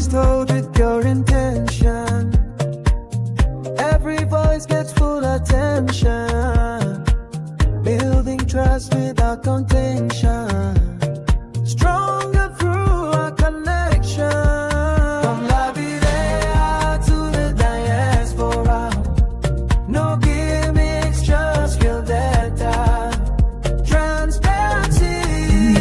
Stories told with pure intention. Every voice gets full attention. Building trust without contention. Stronger through our connection. From La Videa to the diaspora. No gimmicks, just real data. Transparency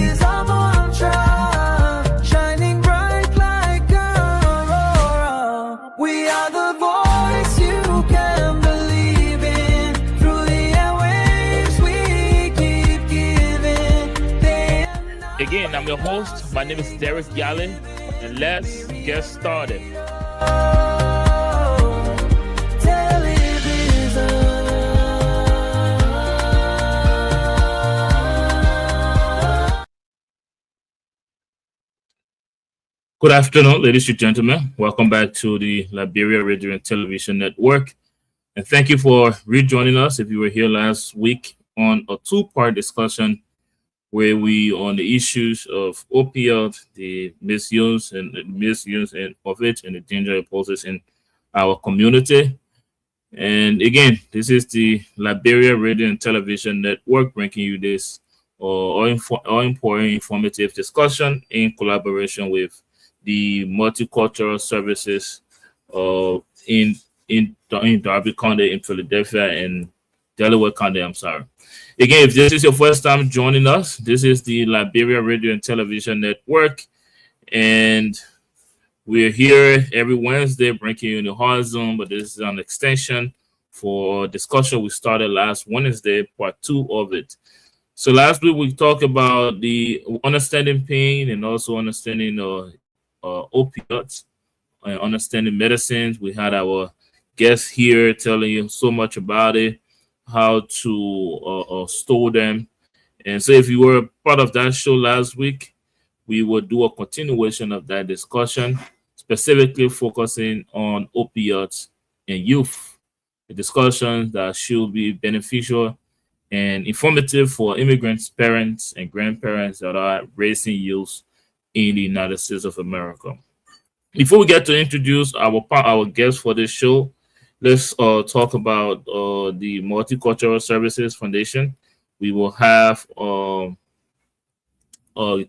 is our mantra. Shining bright like an aurora. We are the voice you can believe in. Through the airwaves we keep giving. Day and night. Again, I'm your host. My name is Derek Yallen, and let's get started. Good afternoon, ladies and gentlemen. Welcome back to the Liberia Radio and Television Network. And thank you for rejoining us. If you were here last week on a two-part discussion where we on the issues of opioid, the misuse and of it, and the danger it poses in our community. And again, this is the Liberia Radio and Television Network bringing you this all-important informative discussion in collaboration with the Multicultural Services in Darby County, in Philadelphia, and Delaware County. I'm sorry. Again, if this is your first time joining us, this is the Liberia Radio and Television Network, and we're here every Wednesday bringing you the horizon, but this is an extension for discussion we started last Wednesday, part 2 of it. So last week we talked about the understanding pain and also understanding opioids and understanding medicines. We had our guests here telling you so much about it, how to store them. And so if you were part of that show last week, we will do a continuation of that discussion, specifically focusing on opioids and youth, a discussion that should be beneficial and informative for immigrants, parents, and grandparents that are raising youth in the United States of America. Before we get to introduce our guests for this show, let's talk about the Multicultural Services Foundation. We will have a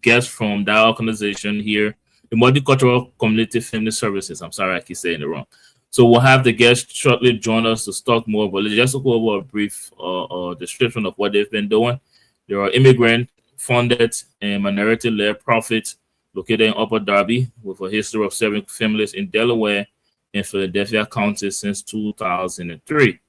guest from that organization here, the Multicultural Community Family Services. I'm sorry, I keep saying it wrong. So we'll have the guest shortly join us to talk more, but let's just go over a brief description of what they've been doing. They are immigrant-funded and minority-led profits located in Upper Darby with a history of serving families in Delaware and Philadelphia counties since 2003.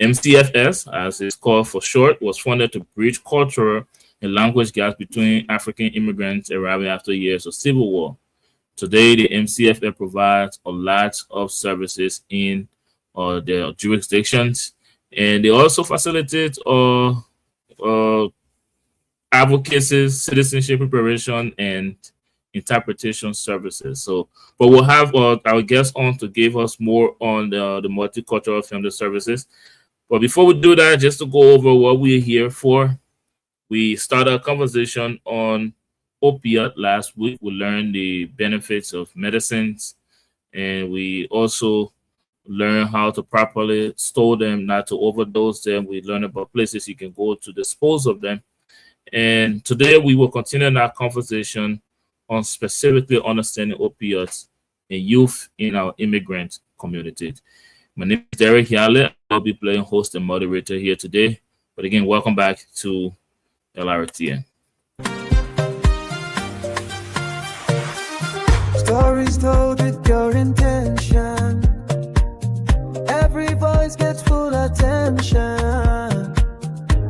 MCFS, as it's called for short, was funded to bridge cultural and language gaps between African immigrants arriving after years of civil war. Today, the MCFS provides a lot of services in their jurisdictions, and they also facilitate advocacy, citizenship preparation, and interpretation services. So, but we'll have our guests on to give us more on the Multicultural Family Services. But before we do that, just to go over what we're here for, we started a conversation on opioid last week. We learned the benefits of medicines, and we also learned how to properly store them, not to overdose them. We learned about places you can go to dispose of them. And today we will continue our conversation on specifically understanding opioids and youth in our immigrant community. My name is Derek Yale. I'll be playing host and moderator here today. But again, welcome back to LRTN. Stories told with pure intention. Every voice gets full attention.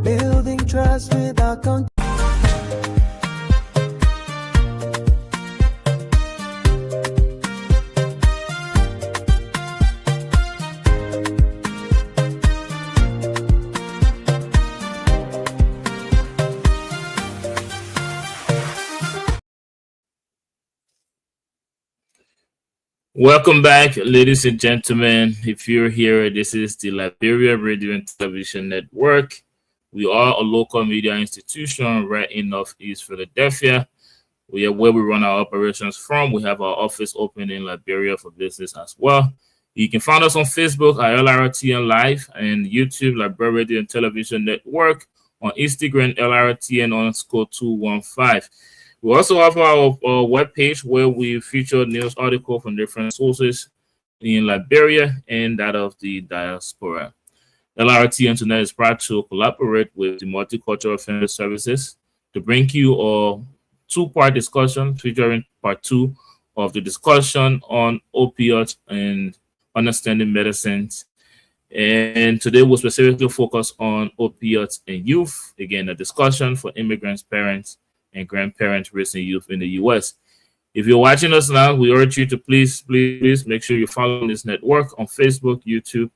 Building trust without contention. Welcome back, ladies and gentlemen. If you're here, this is the Liberia Radio and Television Network. We are a local media institution right in Northeast Philadelphia. where we run our operations from. We have our office open in Liberia for business as well. You can find us on Facebook at LRTN Live and YouTube, Liberia Radio and Television Network, on Instagram, LRTN_215. We also have our webpage where we feature news articles from different sources in Liberia and that of the diaspora. LRTN tonight is proud to collaborate with the Multicultural Family Services to bring you a two-part discussion featuring part two of the discussion on opioids and understanding medicines. And today we'll specifically focus on opioids and youth. Again, a discussion for immigrants, parents, and grandparents raising youth in the U.S. If you're watching us now, we urge you to please make sure you're following this network on Facebook, YouTube,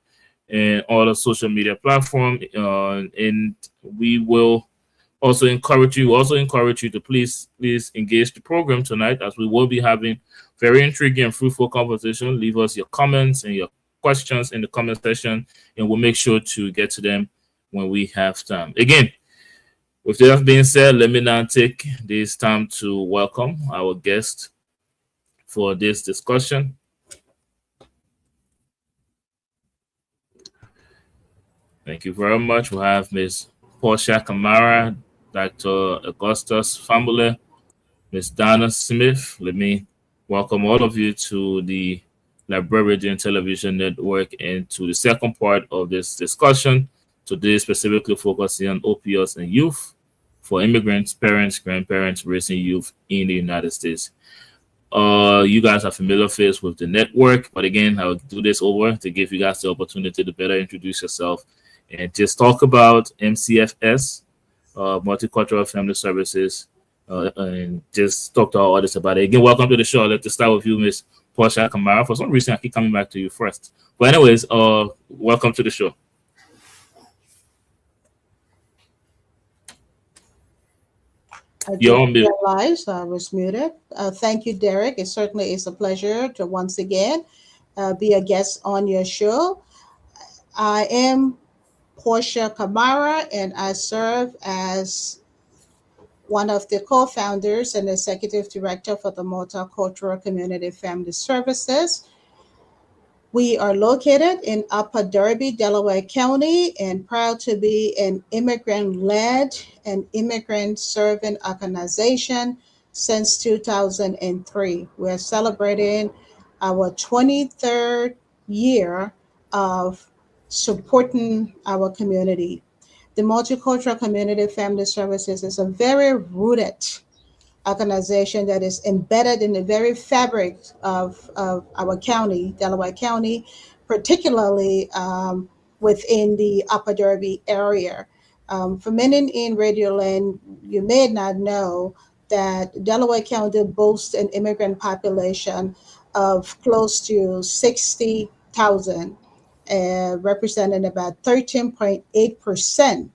and all the social media platforms. And we will also encourage you to please engage the program tonight, as we will be having very intriguing and fruitful conversation. Leave us your comments and your questions in the comment section, and we'll make sure to get to them when we have time. Again, with that being said, let me now take this time to welcome our guest for this discussion. Thank you very much. We have Ms. Portia Kamara, Dr. Augustus Family, Ms. Donna Smith. Let me welcome all of you to the Liberia Radio and Television Network and to the second part of this discussion. Today, specifically focusing on opioids and youth for immigrants, parents, grandparents raising youth in the United States. You guys are familiar face with the network, but again, I'll do this over to give you guys the opportunity to better introduce yourself and just talk about MCFS, Multicultural Family Services, and just talk to our audience about it. Again, welcome to the show. I'd like to start with you, Ms. Portia Kamara. For some reason, I keep coming back to you first. But anyways, welcome to the show. I didn't realize I was muted. Thank you, Derek. It certainly is a pleasure to once again be a guest on your show. I am Portia Kamara, and I serve as one of the co-founders and executive director for the Multicultural Community Family Services. We are located in Upper Darby, Delaware County, and proud to be an immigrant-led and immigrant-serving organization since 2003. We're celebrating our 23rd year of supporting our community. The Multicultural Community Family Services is a very rooted organization that is embedded in the very fabric of our county, Delaware County, particularly within the Upper Darby area. For many in Radioland, you may not know that Delaware County boasts an immigrant population of close to 60,000, representing about 13.8%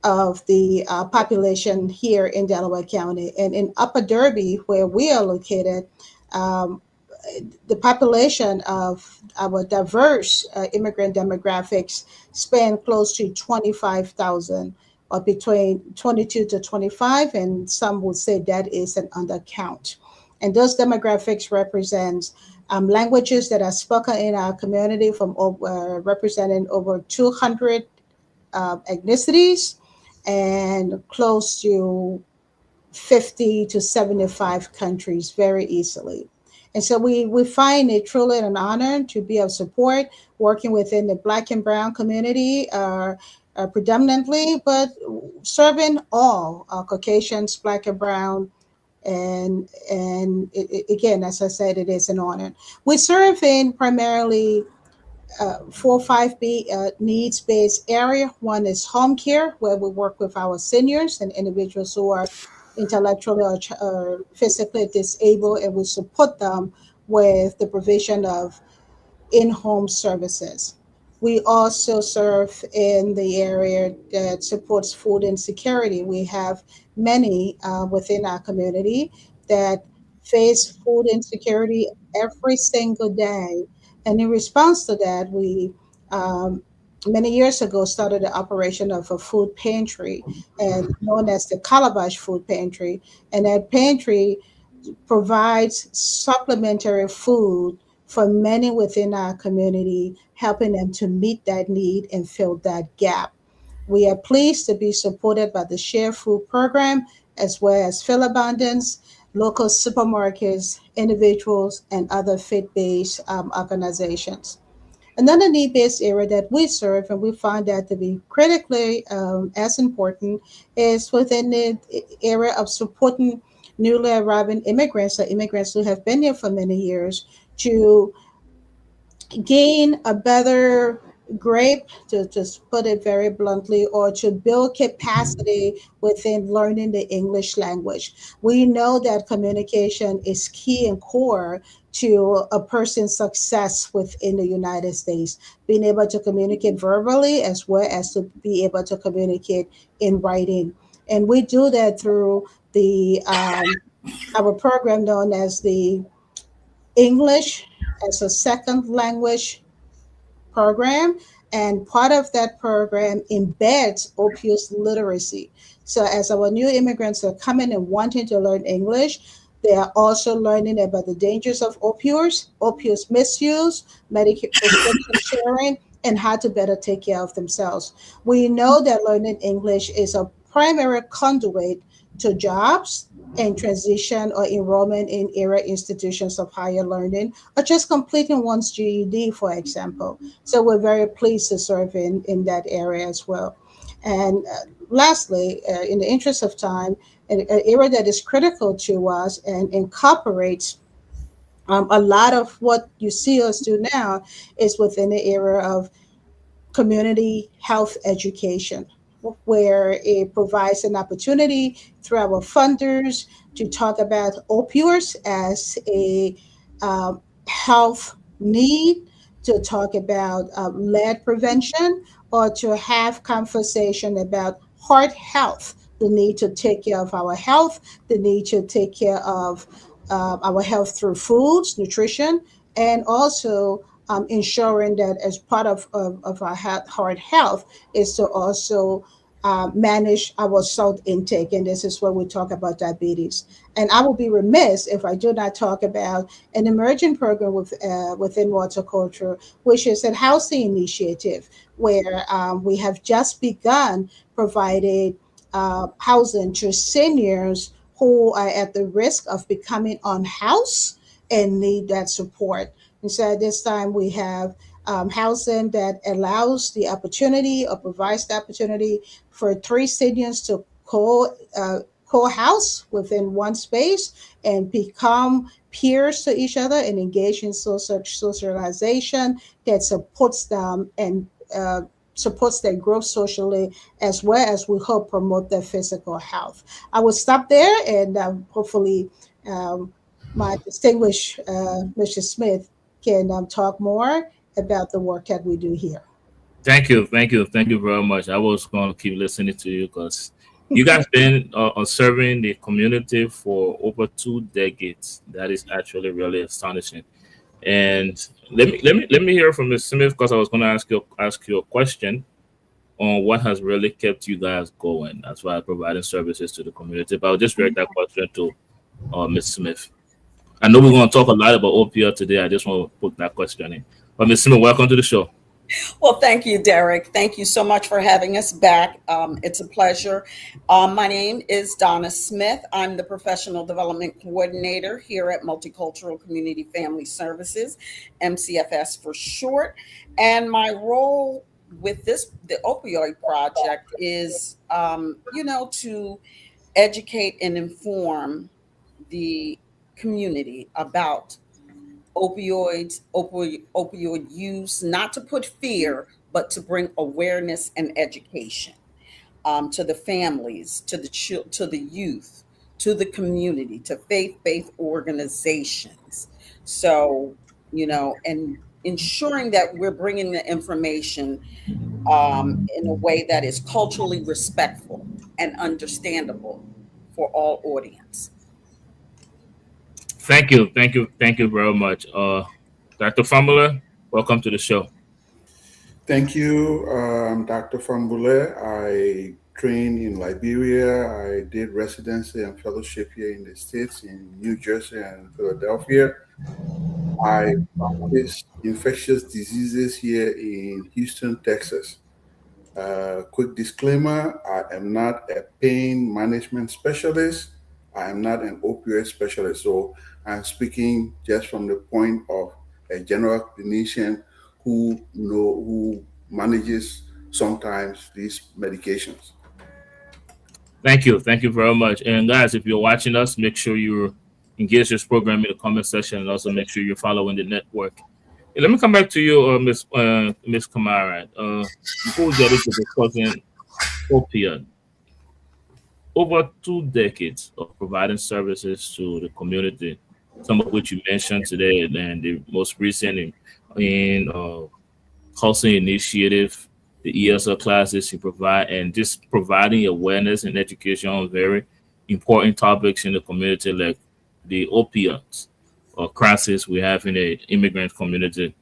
of the population here in Delaware County. And in Upper Darby, where we are located, the population of our diverse immigrant demographics span close to 25,000, or between 22 to 25, and some would say that is an undercount. And those demographics represent languages that are spoken in our community from representing over 200 ethnicities, and close to 50 to 75 countries very easily. And so we find it truly an honor to be of support, working within the Black and Brown community predominantly, but serving all Caucasians, Black and Brown. And again, as I said, it is an honor. We serve in primarily 4 or 5 needs-based area. One is home care, where we work with our seniors and individuals who are intellectually or physically disabled, and we support them with the provision of in-home services. We also serve in the area that supports food insecurity. We have many within our community that face food insecurity every single day. And in response to that, we many years ago started the operation of a food pantry and known as the Calabash Food Pantry. And that pantry provides supplementary food for many within our community, helping them to meet that need and fill that gap. We are pleased to be supported by the Share Food Program as well as Fill Abundance, local supermarkets, individuals, and other faith based organizations. Another need-based area that we serve, and we find that to be critically as important, is within the area of supporting newly arriving immigrants or immigrants who have been here for many years to gain a better grip, to just put it very bluntly, or to build capacity within learning the English language. We know that communication is key and core to a person's success within the United States, being able to communicate verbally as well as to be able to communicate in writing. And we do that through the our program known as the English as a second language program, and part of that program embeds opioid literacy. So, as our new immigrants are coming and wanting to learn English, they are also learning about the dangers of opioid misuse, medical prescription sharing, and how to better take care of themselves. We know that learning English is a primary conduit to jobs and transition or enrollment in area institutions of higher learning, or just completing one's GED, for example. So we're very pleased to serve in that area as well. And lastly, in the interest of time, an area that is critical to us and incorporates a lot of what you see us do now is within the area of community health education, where it provides an opportunity through our funders to talk about opioids as a health need, to talk about lead prevention, or to have conversation about heart health, the need to take care of our health, the need to take care of our health through foods, nutrition, and also ensuring that as part of our heart health is to also manage our salt intake. And this is where we talk about diabetes. And I will be remiss if I do not talk about an emerging program within Multicultural, which is a housing initiative where we have just begun providing housing to seniors who are at the risk of becoming unhoused and need that support. And so at this time, we have housing that allows the opportunity or provides the opportunity for three seniors to co-house within one space and become peers to each other and engage in socialization that supports them and supports their growth socially, as well as we hope promote their physical health. I will stop there and hopefully um, my distinguished Mr. Smith can talk more about the work that we do here. Thank you very much. I was going to keep listening to you because you guys been serving the community for over 2 decades. That is actually really astonishing. And let me hear from Ms. Smith because I was going to ask you a question on what has really kept you guys going as far as providing services to the community. But I'll just direct that question to Ms. Smith. I know we're going to talk a lot about opioid today. I just want to put that question in. But Ms. Smith, welcome to the show. Well, thank you, Derek. Thank you so much for having us back. It's a pleasure. My name is Donna Smith. I'm the Professional Development Coordinator here at Multicultural Community Family Services, MCFS for short. And my role with the opioid project is, to educate and inform the community about opioid use, not to put fear, but to bring awareness and education to the families, to the youth, to the community, to faith-based organizations. So, and ensuring that we're bringing the information in a way that is culturally respectful and understandable for all audience. Thank you very much. Dr. Famula, welcome to the show. Thank you, Dr. Fambule. I trained in Liberia. I did residency and fellowship here in the States, in New Jersey and Philadelphia. I practice infectious diseases here in Houston, Texas. Quick disclaimer, I am not a pain management specialist. I am not an opioid specialist. So I'm speaking just from the point of a general clinician who manages sometimes these medications. Thank you. Thank you very much. And guys, if you're watching us, make sure you engage this program in the comment section, and also make sure you're following the network. Let me come back to you, Miss Kamara. Before we get into discussing opioid, over 2 decades of providing services to the community, some of which you mentioned today, and the most recent in housing initiative, the ESL classes you provide, and just providing awareness and education on very important topics in the community, like the opioids or crisis we have in the immigrant community.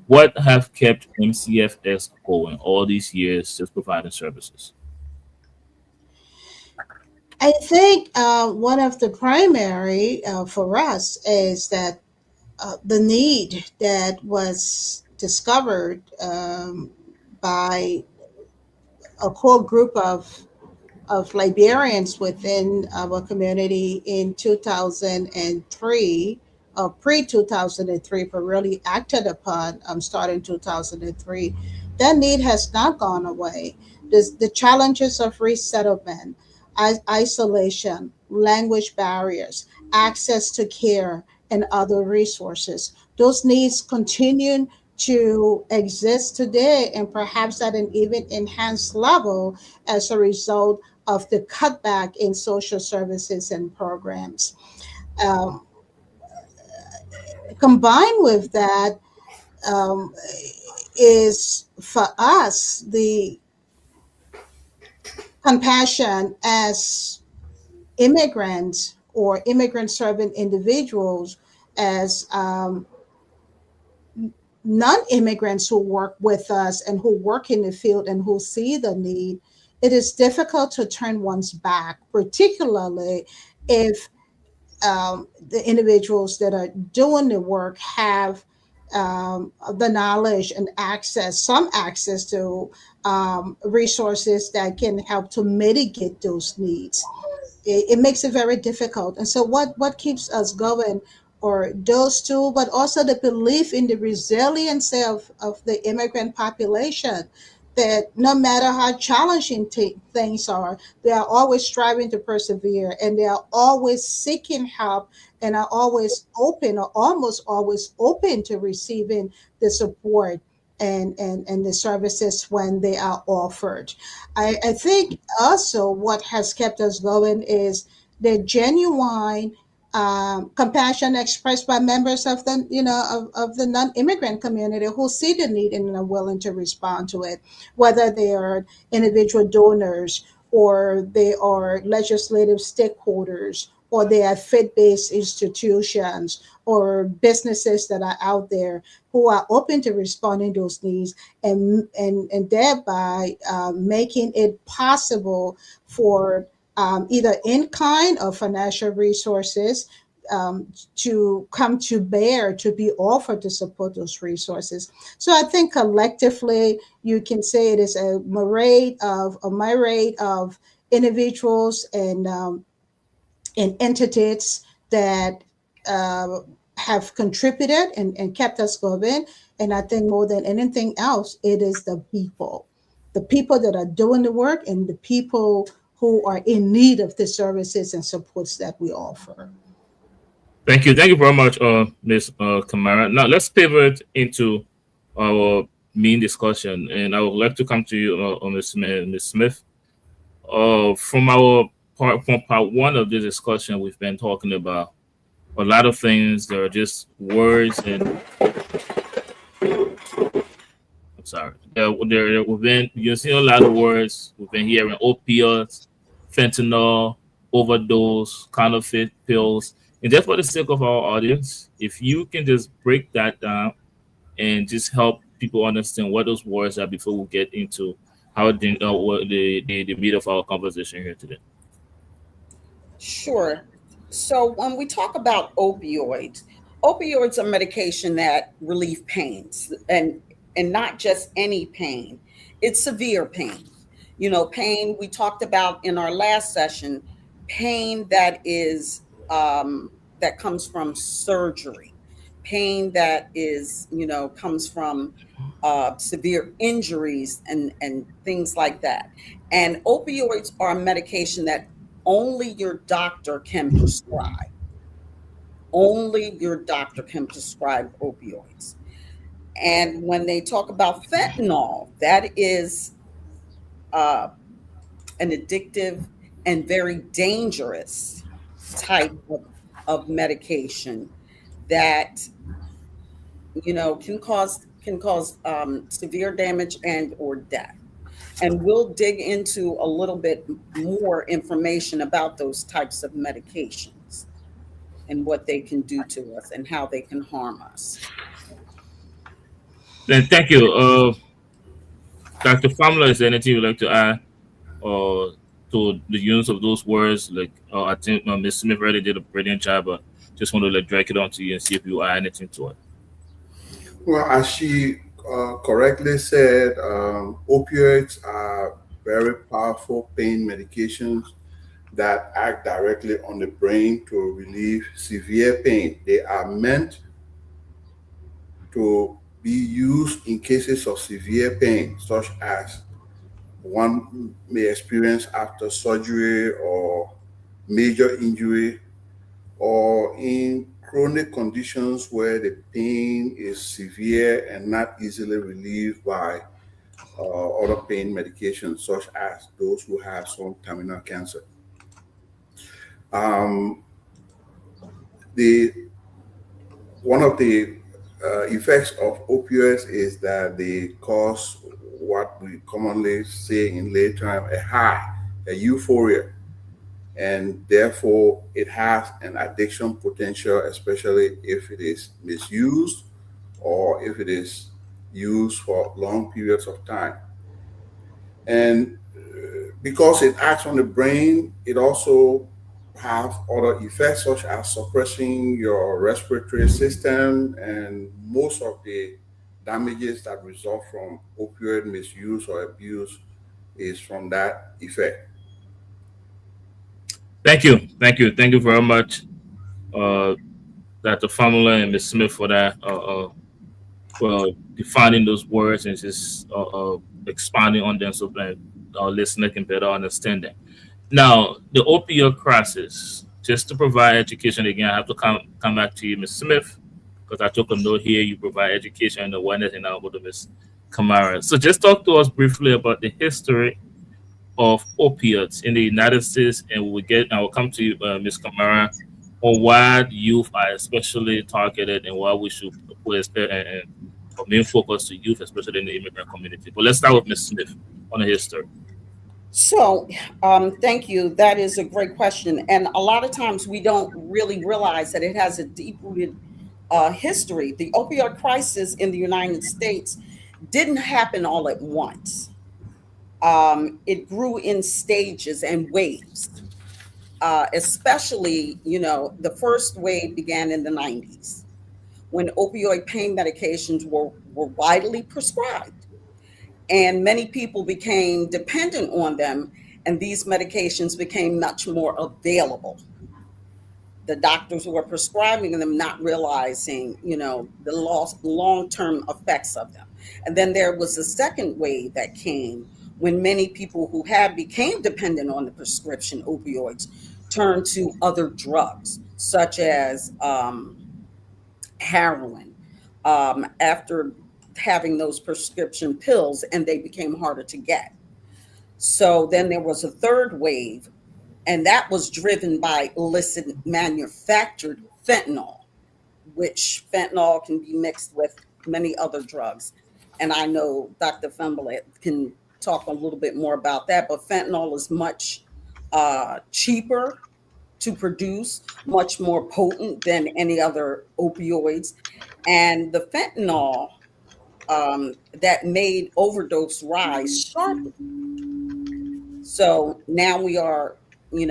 What have kept MCFS going all these years, just providing services? I think one of the primary for us is that the need that was discovered by a core group of Liberians within our community in 2003, pre 2003, but really acted upon starting 2003. That need has not gone away. The challenges of resettlement, isolation, language barriers, access to care, and other resources, those needs continue to exist today and perhaps at an even enhanced level as a result of the cutback in social services and programs. Um, Combined with that um, is for us the compassion as immigrants or immigrant serving individuals, as non-immigrants who work with us and who work in the field and who see the need. It is difficult to turn one's back, particularly if the individuals that are doing the work have the knowledge and access, some access to resources that can help to mitigate those needs. It makes it very difficult. And so, what keeps us going or those two, but also the belief in the resiliency of the immigrant population, that no matter how challenging things are, they are always striving to persevere and they are always seeking help and are always open or almost always open to receiving the support and the services when they are offered. I think also what has kept us going is the genuine compassion expressed by members of the of the non-immigrant community who see the need and are willing to respond to it, whether they are individual donors or they are legislative stakeholders or they are faith-based institutions or businesses that are out there who are open to responding to those needs and thereby making it possible for either in kind or financial resources to come to bear to be offered to support those resources. So I think collectively you can say it is a myriad of individuals and entities that uh, have contributed and kept us going. And I think more than anything else, it is the people that are doing the work and the people who are in need of the services and supports that we offer. Thank you. Thank you very much, Ms. Kamara. Now let's pivot into our main discussion, and I would like to come to you, Ms. Smith. Ms. Smith. From part one of this discussion, we've been talking about a lot of things. There are just words, and I'm sorry. We've been you've seen a lot of words. We've been hearing opioids, fentanyl, overdose, counterfeit pills. And just for the sake of our audience, if you can just break that down and just help people understand what those words are before we get into how the meat of our conversation here today? Sure. So when we talk about opioids, opioids are medication that relieve pains, and not just any pain. It's severe pain. You know, pain we talked about in our last session, pain that is that comes from surgery, pain that is, you know, comes from severe injuries and things like that. And opioids are a medication that only your doctor can prescribe. Only your doctor can prescribe opioids. And when they talk about fentanyl, that is uh, an addictive and very dangerous type of medication that, you know, can cause severe damage and or death. And we'll dig into a little bit more information about those types of medications and what they can do to us and how they can harm us. Then thank you. Dr. Famler, is there anything you'd like to add to the use of those words? Like, I think Ms. Smith already did a brilliant job, but just want to like drag it on to you and see if you add anything to it. Well, as she correctly said, opioids are very powerful pain medications that act directly on the brain to relieve severe pain. They are meant to be used in cases of severe pain, such as one may experience after surgery or major injury, or in chronic conditions where the pain is severe and not easily relieved by other pain medications, such as those who have some terminal cancer. Um, the One of the effects of opioids is that they cause what we commonly say in lay term a high, a euphoria, and therefore it has an addiction potential, especially if it is misused or if it is used for long periods of time. And because it acts on the brain, it also have other effects such as suppressing your respiratory system, and most of the damages that result from opioid misuse or abuse is from that effect. Thank you. Thank you very much, uh, Dr. Famler and Ms. Smith, for that. For defining those words and just expanding on them so that our listener can better understand them. Now, the opioid crisis, just to provide education again, I have to come back to you, Ms. Smith, because I took a note here. You provide education and awareness, and I'll go to Ms. Kamara. So just talk to us briefly about the history of opioids in the United States, and I will come to you, Ms. Kamara, on why youth are especially targeted and why we should put and main focus to youth, especially in the immigrant community. But let's start with Ms. Smith on the history. So, thank you. That is a great question. And a lot of times we don't really realize that it has a deep rooted history. The opioid crisis in the United States didn't happen all at once. It grew in stages and waves. Especially, you know, the first wave began in the 90s when opioid pain medications were widely prescribed. And many people became dependent on them, and these medications became much more available. The doctors who were prescribing them not realizing, you know, the long-term effects of them. And then there was a second wave that came when many people who had became dependent on the prescription opioids turned to other drugs, such as heroin, after having those prescription pills, and they became harder to get. So then there was a third wave, and that was driven by illicit manufactured fentanyl, which fentanyl can be mixed with many other drugs. And I know Dr. Femble can talk a little bit more about that, but fentanyl is much cheaper to produce, much more potent than any other opioids. And the fentanyl that made overdose rise sharply. So now we are, in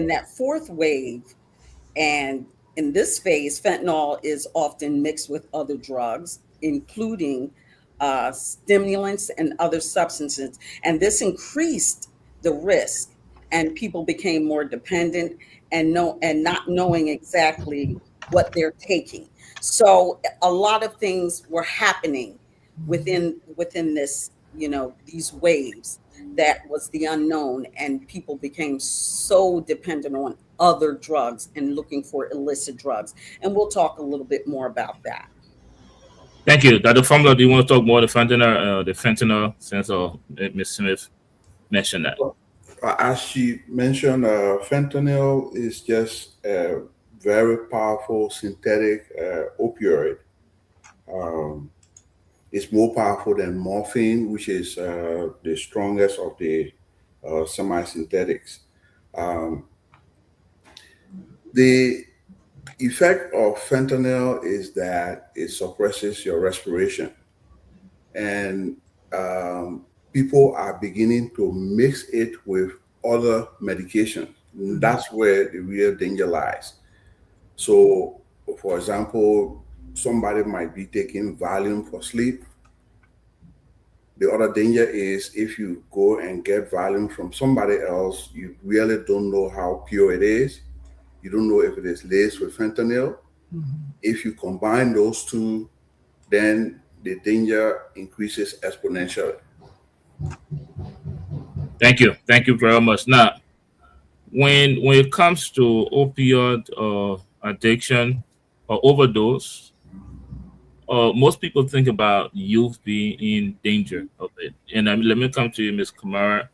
that fourth wave. And in this phase, fentanyl is often mixed with other drugs, including stimulants and other substances. And this increased the risk, and people became more dependent and not knowing exactly what they're taking. So a lot of things were happening within this, these waves. That was the unknown, and people became so dependent on other drugs and looking for illicit drugs. And we'll talk a little bit more about that. Thank you. Dr. Fumler, do you want to talk more the fentanyl since Ms. Smith mentioned that? As she mentioned, fentanyl is just a very powerful synthetic opioid. It's more powerful than morphine, which is the strongest of the semi-synthetics. The effect of fentanyl is that it suppresses your respiration, and people are beginning to mix it with other medications. That's where the real danger lies. So, for example, somebody might be taking Valium for sleep. The other danger is if you go and get Valium from somebody else, you really don't know how pure it is. You don't know if it is laced with fentanyl. If you combine those two, then the danger increases exponentially. Thank you. Thank you very much. Now, when it comes to opioid addiction or overdose, most people think about youth being in danger of it. And let me come to you, Ms. Kamara.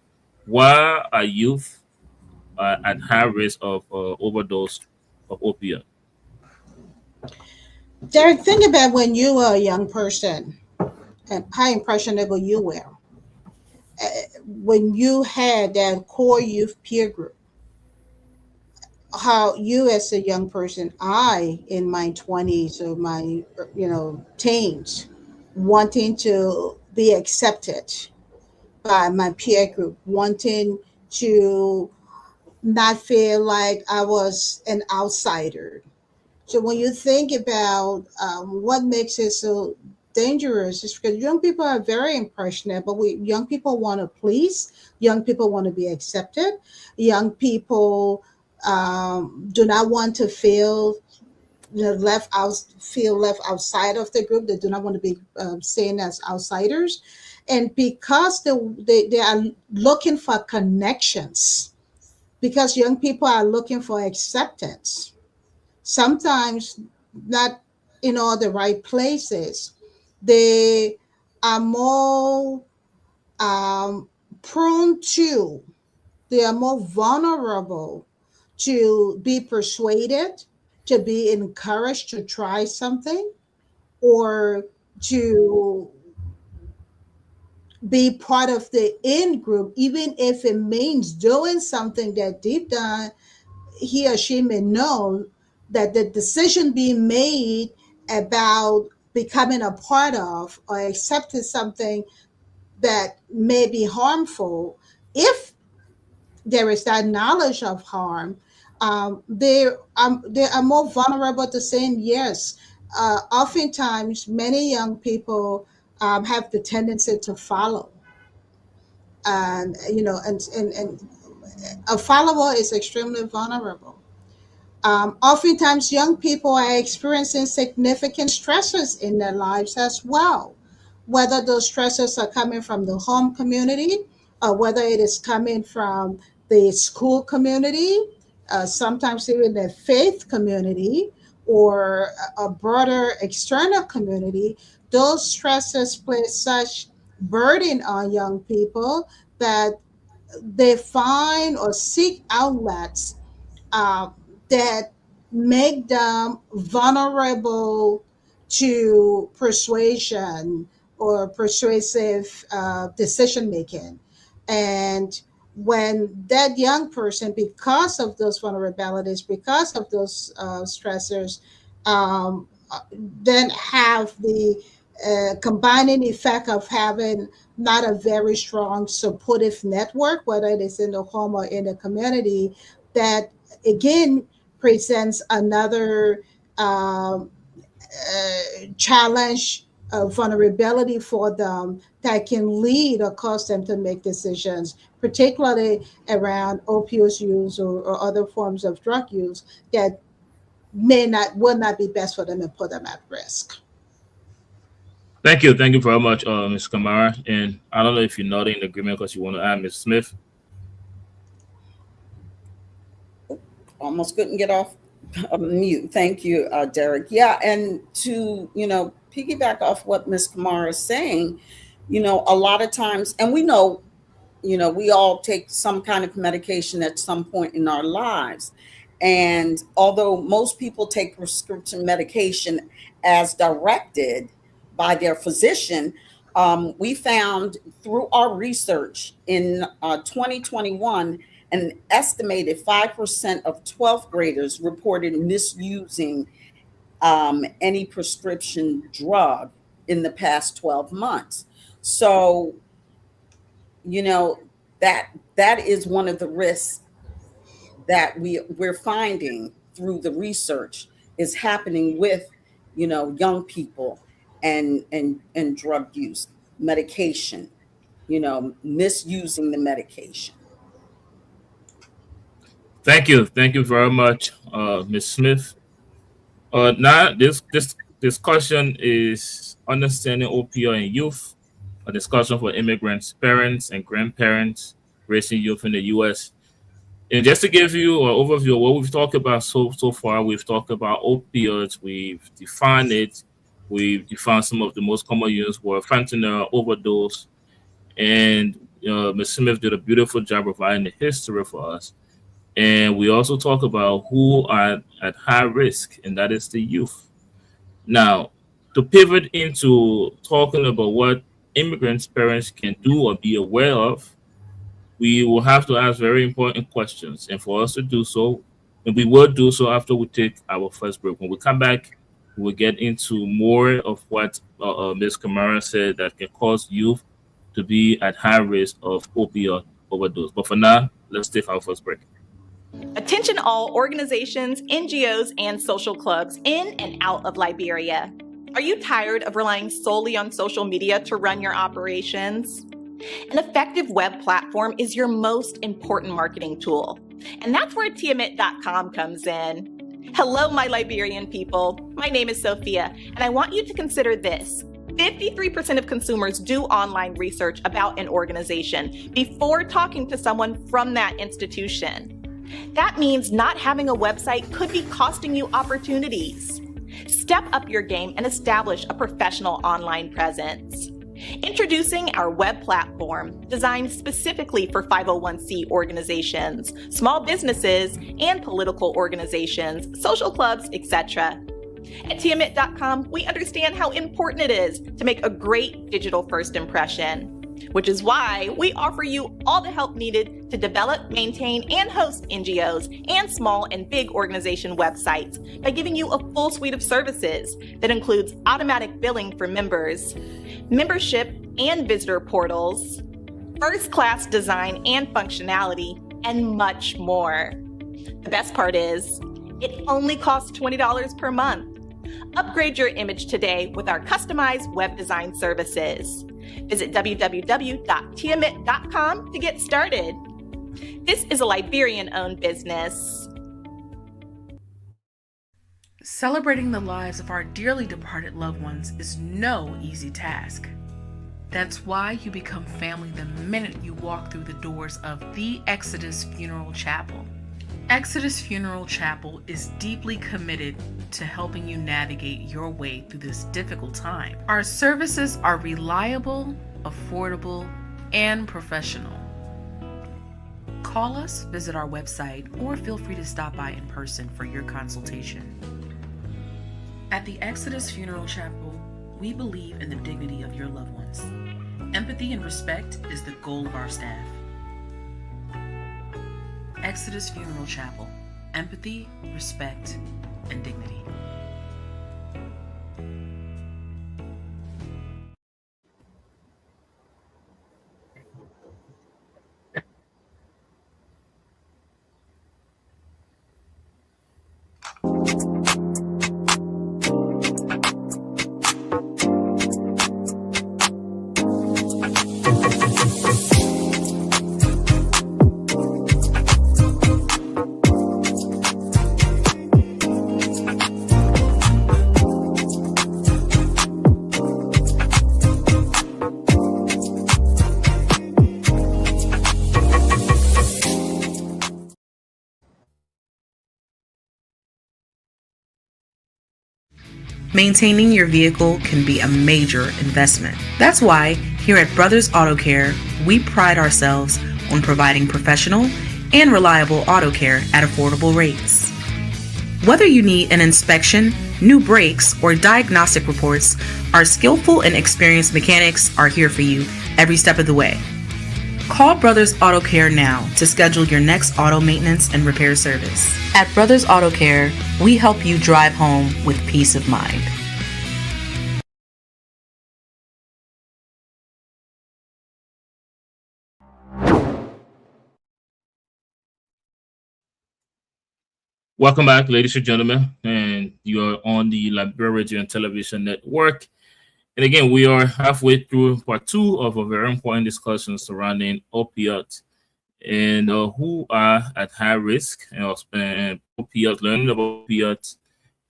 Why are youth at high risk of overdose of opioid? Derek, think about when you were a young person and how impressionable you were. When you had that core youth peer group, how you as a young person, I in my 20s or my teens, wanting to be accepted by my peer group, wanting to not feel like I was an outsider. So when you think about what makes it so dangerous, is because young people are very impressionable. Young people want to please. Young people want to be accepted. Young people do not want to feel feel left outside of the group. They do not want to be seen as outsiders, and because they are looking for connections, because young people are looking for acceptance, sometimes not in all the right places. They are more um, prone to, they are more vulnerable to be persuaded, to be encouraged to try something, or to be part of the in group, even if it means doing something that deep down he or she may know that the decision being made about becoming a part of or accepting something that may be harmful, if there is that knowledge of harm, they are more vulnerable to saying yes. Oftentimes, many young people have the tendency to follow, and and a follower is extremely vulnerable. Oftentimes, young people are experiencing significant stresses in their lives as well, whether those stresses are coming from the home community or whether it is coming from the school community, sometimes even the faith community or a broader external community. Those stresses place such burden on young people that they find or seek outlets uh, that make them vulnerable to persuasion or persuasive decision making. And when that young person, because of those vulnerabilities, because of those stressors, then have combining effect of having not a very strong supportive network, whether it is in the home or in the community, that again presents another challenge, vulnerability for them that can lead or cause them to make decisions, particularly around opioid use or other forms of drug use that will not be best for them and put them at risk. Thank you. Thank you very much, Ms. Kamara. And I don't know if you're not in agreement because you want to add Ms. Smith. Almost couldn't get off mute. Thank you, Derek. Yeah, and to, piggyback off what Ms. Kamara is saying, a lot of times, and we know, we all take some kind of medication at some point in our lives. And although most people take prescription medication as directed by their physician, we found through our research in 2021, an estimated 5% of 12th graders reported misusing any prescription drug in the past 12 months. So, that is one of the risks that we're finding through the research is happening with, young people and drug use, medication, misusing the medication. Thank you. Thank you very much, Ms. Smith. Now, this discussion is understanding opioid and youth, a discussion for immigrants, parents, and grandparents raising youth in the U.S. And just to give you an overview of what we've talked about so far, we've talked about opioids, we've defined it, we've defined some of the most common use were fentanyl, overdose, and Ms. Smith did a beautiful job providing the history for us. And we also talk about who are at high risk, and that is the youth. Now, to pivot into talking about what immigrants' parents can do or be aware of, we will have to ask very important questions. And for us to do so, and we will do so after we take our first break. When we come back, we'll get into more of what Ms. Kamara said that can cause youth to be at high risk of opioid overdose. But for now, let's take our first break. Attention all organizations, NGOs, and social clubs in and out of Liberia. Are you tired of relying solely on social media to run your operations? An effective web platform is your most important marketing tool, and that's where Tiamet.com comes in. Hello, my Liberian people. My name is Sophia, and I want you to consider this. 53% of consumers do online research about an organization before talking to someone from that institution. That means not having a website could be costing you opportunities. Step up your game and establish a professional online presence. Introducing our web platform, designed specifically for 501c organizations, small businesses, and political organizations, social clubs, etc. At Tiamet.com, we understand how important it is to make a great digital first impression, which is why we offer you all the help needed to develop, maintain, and host NGOs and small and big organization websites by giving you a full suite of services that includes automatic billing for members, membership and visitor portals, first-class design and functionality, and much more. The best part is, it only costs $20 per month. Upgrade your image today with our customized web design services. Visit www.tiamet.com to get started. This is a Liberian-owned business. Celebrating the lives of our dearly departed loved ones is no easy task. That's why you become family the minute you walk through the doors of the Exodus Funeral Chapel. Exodus Funeral Chapel is deeply committed to helping you navigate your way through this difficult time. Our services are reliable, affordable, and professional. Call us, visit our website, or feel free to stop by in person for your consultation. At the Exodus Funeral Chapel, we believe in the dignity of your loved ones. Empathy and respect is the goal of our staff. Exodus Funeral Chapel. Empathy, respect, and dignity. Maintaining your vehicle can be a major investment. That's why here at Brothers Auto Care, we pride ourselves on providing professional and reliable auto care at affordable rates. Whether you need an inspection, new brakes, or diagnostic reports, our skillful and experienced mechanics are here for you every step of the way. Call Brothers Auto Care now to schedule your next auto maintenance and repair service. At Brothers Auto Care, we help you drive home with peace of mind. Welcome back, ladies and gentlemen, and you are on the Liberia Radio and Television Network. And again, we are halfway through part 2 of a very important discussion surrounding opioids and who are at high risk and opioids, learning about opioids,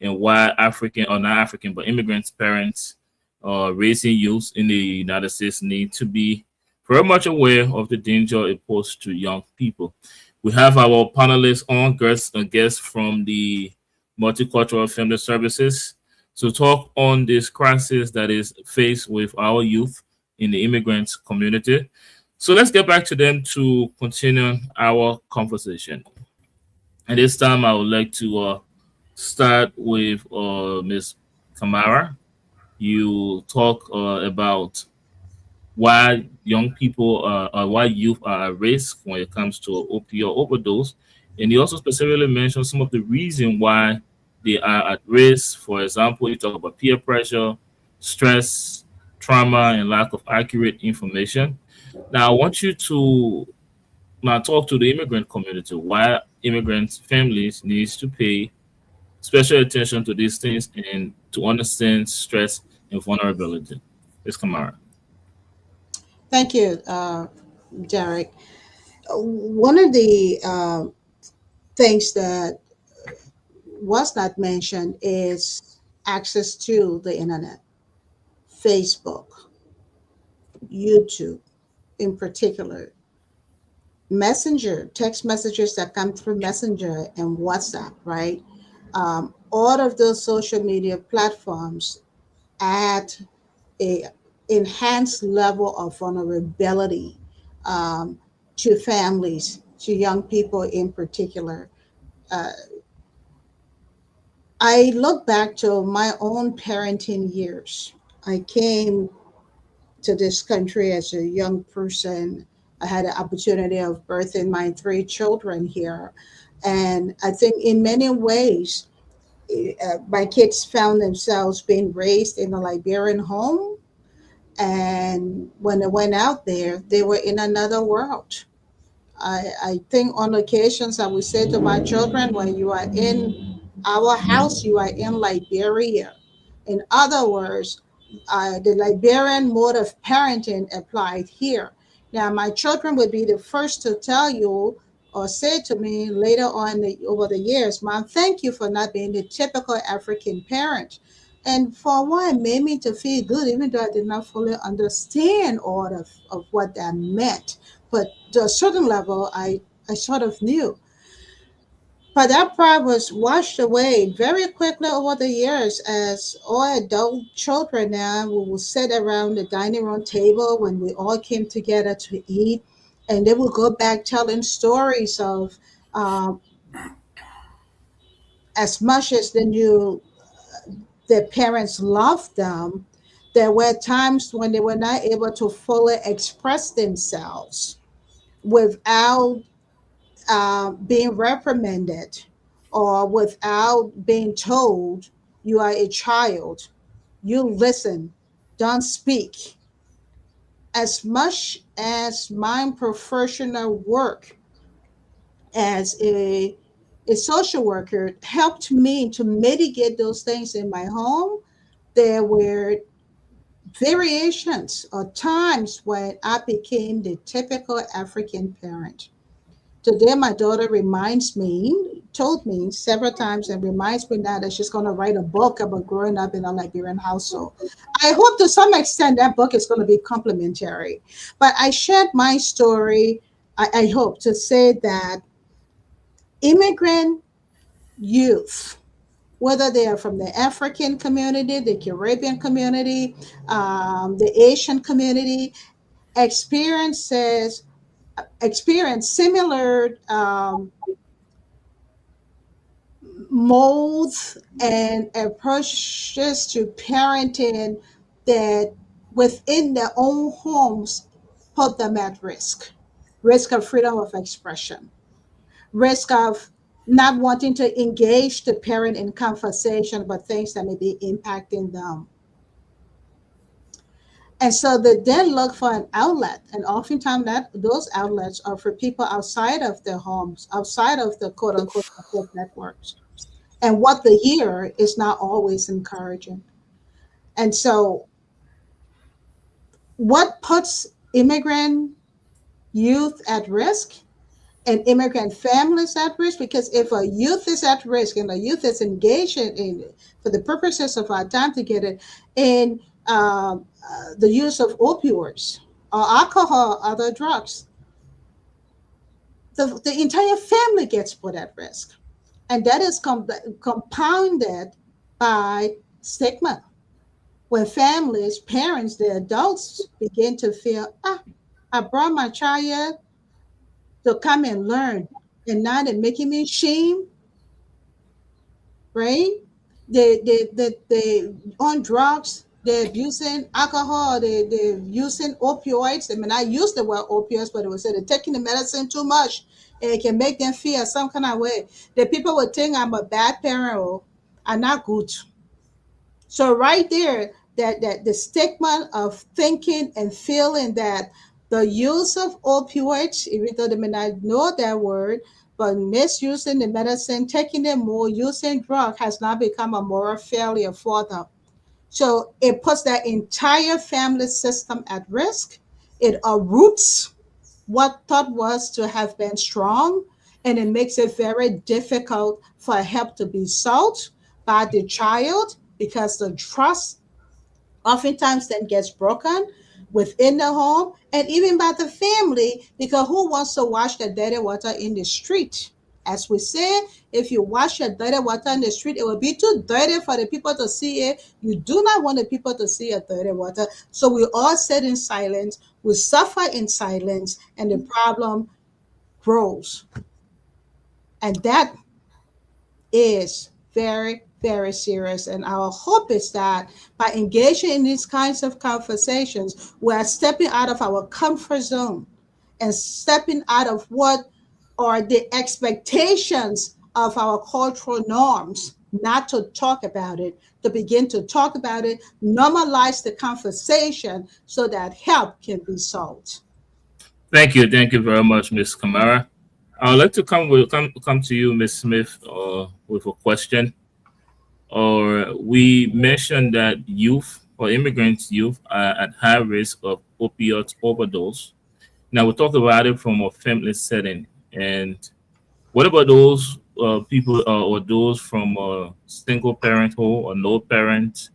and why African or not African, but immigrants' parents raising youth in the United States need to be very much aware of the danger it poses to young people. We have our panelists on, guests from the Multicultural Family Services to talk on this crisis that is faced with our youth in the immigrants community. So let's get back to them to continue our conversation. And this time I would like to start with Ms. Kamara. You talk about why young people why youth are at risk when it comes to opioid overdose. And you also specifically mentioned some of the reason why they are at risk. For example, you talk about peer pressure, stress, trauma, and lack of accurate information. Now, I want you to now talk to the immigrant community, why immigrant families needs to pay special attention to these things and to understand stress and vulnerability. Ms. Kamara. Thank you, Derek. One of the things that was not mentioned is access to the internet, Facebook, YouTube in particular, Messenger, text messages that come through Messenger and WhatsApp, right? All of those social media platforms add a enhanced level of vulnerability to families, to young people in particular. I look back to my own parenting years. I came to this country as a young person. I had the opportunity of birthing my 3 children here. And I think in many ways, my kids found themselves being raised in a Liberian home. And when they went out there, they were in another world. I think on occasions I would say to my children, when you are in our house, you are in Liberia. In other words, the Liberian mode of parenting applied here. Now, my children would be the first to tell you or say to me later on over the years, Mom, thank you for not being the typical African parent. And for a while, it made me to feel good, even though I did not fully understand all of what that meant. But to a certain level, I sort of knew. But that pride was washed away very quickly over the years as all adult children now we will sit around the dining room table when we all came together to eat. And they will go back telling stories of as much as they knew their parents loved them, there were times when they were not able to fully express themselves without being reprimanded or without being told you are a child, you listen, don't speak. As much as my professional work as a social worker helped me to mitigate those things in my home, there were variations or times when I became the typical African parent. Today, my daughter told me several times and reminds me now that she's going to write a book about growing up in a Liberian household. I hope to some extent that book is going to be complimentary. But I shared my story, I hope, to say that immigrant youth whether they are from the African community, the Caribbean community, the Asian community, experiences experience similar modes and approaches to parenting that within their own homes put them at risk of freedom of expression, risk of not wanting to engage the parent in conversation about things that may be impacting them. And so they then look for an outlet, and oftentimes that those outlets are for people outside of their homes, outside of the quote unquote support networks. And what they hear is not always encouraging. And so, what puts immigrant youth at risk and immigrant families at risk? Because if a youth is at risk and a youth is engaged in, for the purposes of our time together, in the use of opioids or alcohol, other drugs, the entire family gets put at risk. And that is compounded by stigma. When families, parents, the adults begin to feel, I brought my child to come and learn, and now they're making me shame, right? They on drugs, they're abusing alcohol, they're using opioids. I mean, I use the word opioids, but it was said they're taking the medicine too much, and it can make them feel some kind of way. The people would think I'm a bad parent or I'm not good. So right there, that the stigma of thinking and feeling that the use of opioids, even though they may not know that word, but misusing the medicine, taking them more, using drug has now become a moral failure for them. So it puts that entire family system at risk. It uproots what thought was to have been strong, and it makes it very difficult for help to be sought by the child because the trust oftentimes then gets broken within the home and even by the family, because who wants to wash the dirty water in the street? As we say, if you wash your dirty water in the street, it will be too dirty for the people to see it. You do not want the people to see your dirty water. So we all sit in silence, we suffer in silence, and the problem grows. And that is very, very serious. And our hope is that by engaging in these kinds of conversations, we are stepping out of our comfort zone and stepping out of what are the expectations of our cultural norms, not to talk about it, to begin to talk about it, normalize the conversation so that help can be sought. Thank you very much, Ms. Kamara. I'd like to come to you, Ms. Smith, with a question. Or we mentioned that youth or immigrant youth are at high risk of opioid overdose. Now we talk about it from a family setting, and what about those people or those from a single parenthood or no parent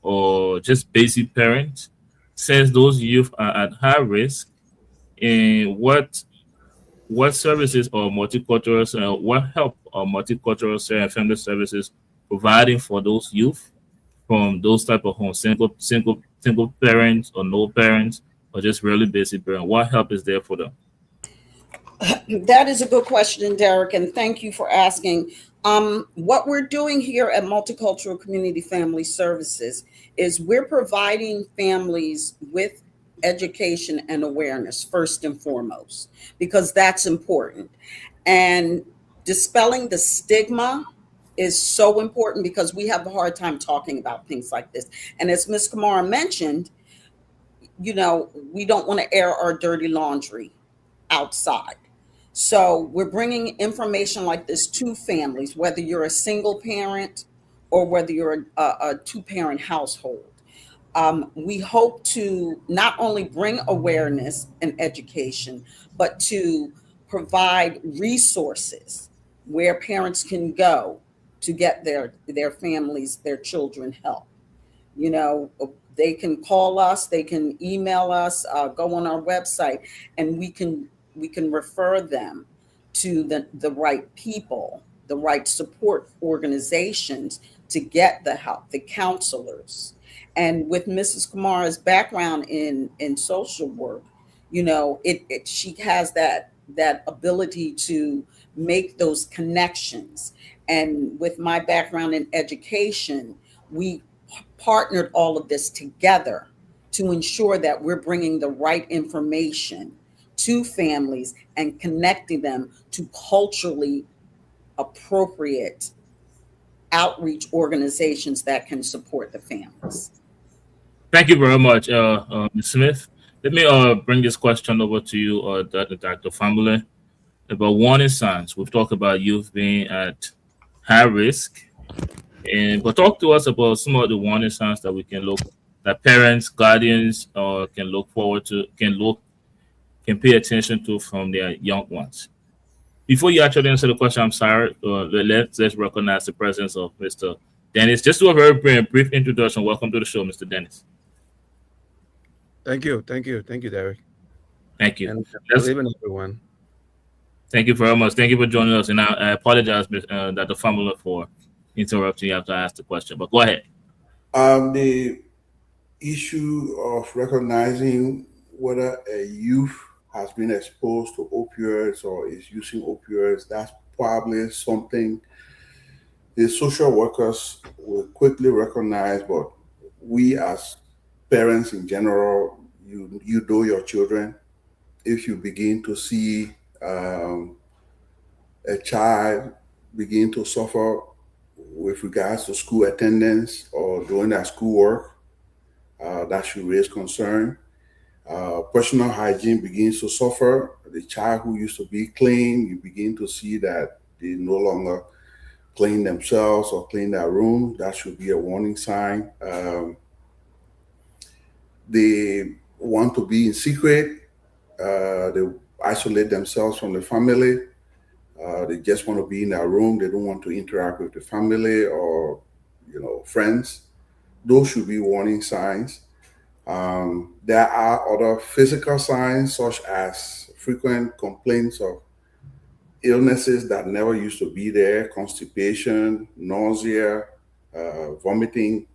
or just basic parent? Since those youth are at high risk, and what services or multicultural what help or multicultural family services providing for those youth from those type of homes, single parents or no parents or just really basic parent? What help is there for them? That is a good question, Derek, and thank you for asking. What we're doing here at Multicultural Community Family Services is we're providing families with education and awareness first and foremost, because that's important. And dispelling the stigma is so important because we have a hard time talking about things like this. And as Ms. Kamara mentioned, we don't want to air our dirty laundry outside. So we're bringing information like this to families, whether you're a single parent or whether you're a two-parent household. We hope to not only bring awareness and education, but to provide resources where parents can go to get their families, their children help. They can call us, they can email us, go on our website, and we can refer them to the right people the right support organizations to get the help, the counselors. And with Mrs. Kumara's background in social work, you know, she has that ability to make those connections. And with my background in education, we partnered all of this together to ensure that we're bringing the right information to families and connecting them to culturally appropriate outreach organizations that can support the families. Thank you very much, Ms. Smith. Let me bring this question over to you, Dr. Famble, about warning signs. We've talked about youth being at high risk, but talk to us about some of the warning signs that we can look, that parents, guardians, can look forward to, can pay attention to from their young ones. Before you actually answer the question, I'm sorry, let's recognize the presence of Mr. Dennis. Just do a very brief introduction. Welcome to the show, Mr. Dennis. Thank you, Derek. Thank you. And good evening, everyone. Thank you very much. Thank you for joining us. And I apologize, Dr. Famula, for interrupting you after I asked the question, but go ahead. The issue of recognizing whether a youth has been exposed to opioids or is using opioids, that's probably something the social workers will quickly recognize, but we as parents in general, you know your children. If you begin to see a child begin to suffer with regards to school attendance or doing their schoolwork, that should raise concern. Personal hygiene begins to suffer. The child who used to be clean, you begin to see that they no longer clean themselves or clean their room. That should be a warning sign. They want to be in secret. They isolate themselves from the family. They just want to be in their room. They don't want to interact with the family or, friends. Those should be warning signs. There are other physical signs, such as frequent complaints of illnesses that never used to be there: constipation, nausea, vomiting.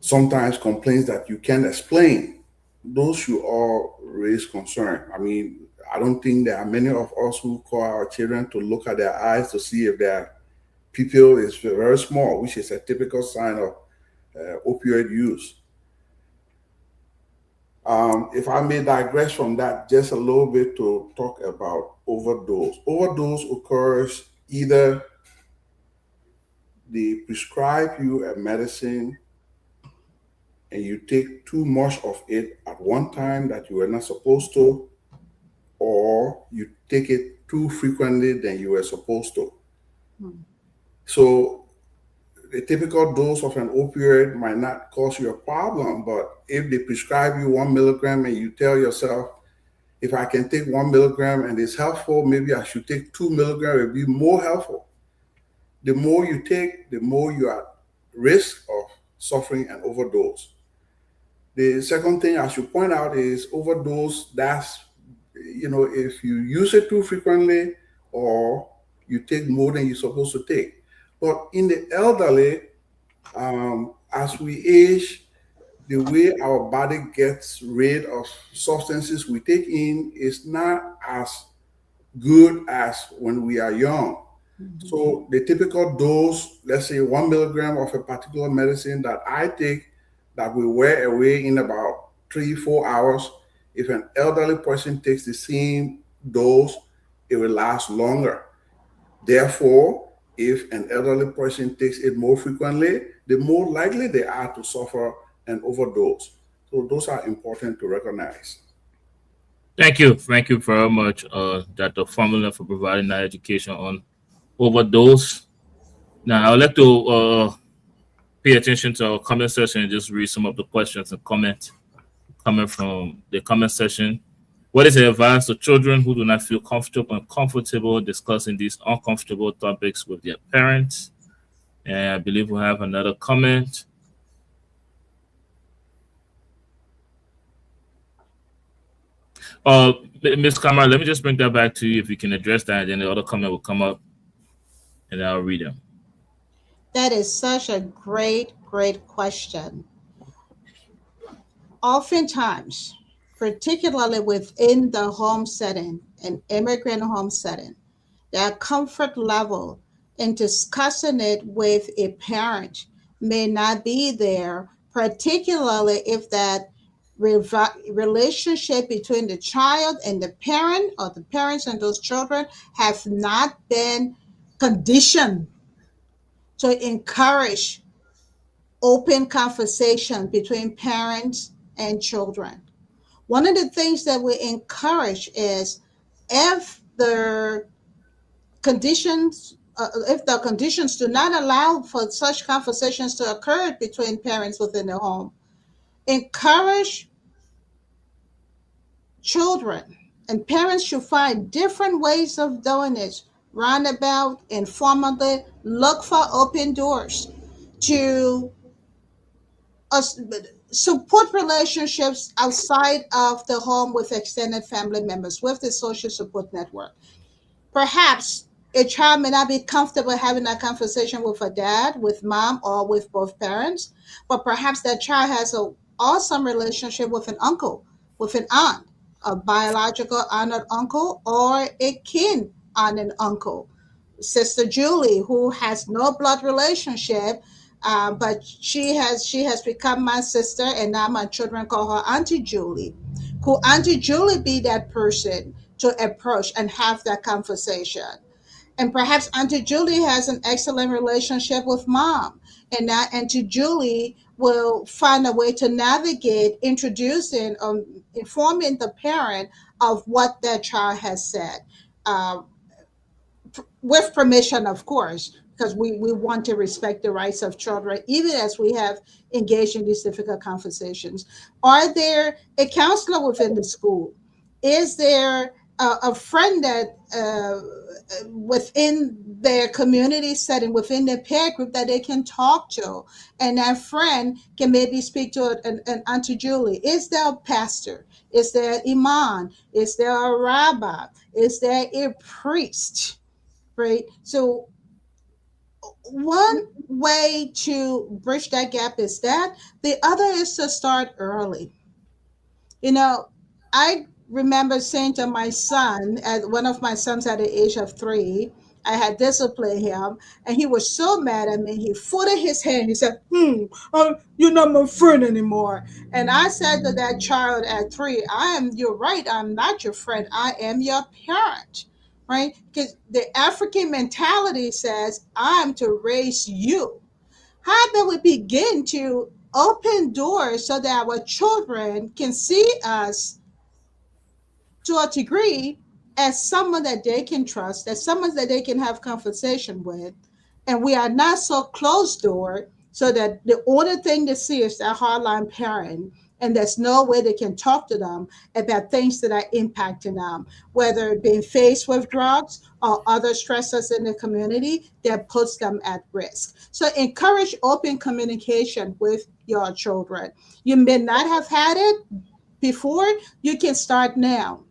Sometimes complaints that you can't explain. Those should all raise concern. I mean, I don't think there are many of us who call our children to look at their eyes to see if their pupil is very small, which is a typical sign of opioid use. If I may digress from that just a little bit to talk about overdose. Overdose occurs either they prescribe you a medicine and you take too much of it at one time that you were not supposed to, or you take it too frequently than you were supposed to. So the typical dose of an opioid might not cause you a problem, but if they prescribe you 1 milligram and you tell yourself, if I can take 1 milligram and it's helpful, maybe I should take 2 milligrams, it'll be more helpful. The more you take, the more you are at risk of suffering an overdose. The second thing I should point out is overdose, that's, if you use it too frequently or you take more than you're supposed to take. But in the elderly, as we age, the way our body gets rid of substances we take in is not as good as when we are young. So the typical dose, let's say 1 milligram of a particular medicine that I take, that will wear away in about 3-4 hours. If an elderly person takes the same dose, it will last longer. Therefore, if an elderly person takes it more frequently, the more likely they are to suffer an overdose. So those are important to recognize. Thank you. Thank you very much, Dr. Famula, for providing that education on overdose. Now, I'd like to pay attention to our comment section and just read some of the questions and comments coming from the comment section. What is the advice to children who do not feel comfortable discussing these uncomfortable topics with their parents? And I believe we have another comment. Ms. Kamara, let me just bring that back to you if you can address that, and then the other comment will come up. and I'll read them. That is such a great, great question. Oftentimes, particularly within the home setting, an immigrant home setting, their comfort level in discussing it with a parent may not be there, particularly if that relationship between the child and the parent, or the parents and those children, have not been conditioned to encourage open conversation between parents and children. One of the things that we encourage is, if the conditions do not allow for such conversations to occur between parents within the home, encourage children, and parents should find different ways of doing it, roundabout, informally, look for open doors to us, support relationships outside of the home with extended family members, with the social support network. Perhaps a child may not be comfortable having that conversation with a dad, with mom, or with both parents, but perhaps that child has an awesome relationship with an uncle, with an aunt, a biological aunt or uncle, or a kin aunt and uncle. Sister Julie, who has no blood relationship, but she has become my sister, and now my children call her Auntie Julie. Could Auntie Julie be that person to approach and have that conversation? And perhaps Auntie Julie has an excellent relationship with mom, and now Auntie Julie will find a way to navigate introducing, informing the parent of what that child has said. Um, with permission, of course, because we want to respect the rights of children, even as we have engaged in these difficult conversations. Are there a counselor within the school? Is there a friend that within their community setting, within their peer group, that they can talk to? And that friend can maybe speak to an Auntie Julie. Is there a pastor? Is there an imam? Is there a rabbi? Is there a priest? Right? So one way to bridge that gap is that. The other is to start early. You know, I remember saying to my son, at one of my sons at the age of 3, I had disciplined him, and he was so mad at me. He footed his hand. He said, you're not my friend anymore. And I said to that child at 3, you're right, I'm not your friend. I am your parent, right? Because the African mentality says, I'm to raise you. How about we begin to open doors so that our children can see us to a degree as someone that they can trust, as someone that they can have conversation with, and we are not so closed door so that the only thing they see is that hardline parent, and there's no way they can talk to them about things that are impacting them, whether being faced with drugs or other stressors in the community that puts them at risk. So encourage open communication with your children. You may not have had it before, you can start now,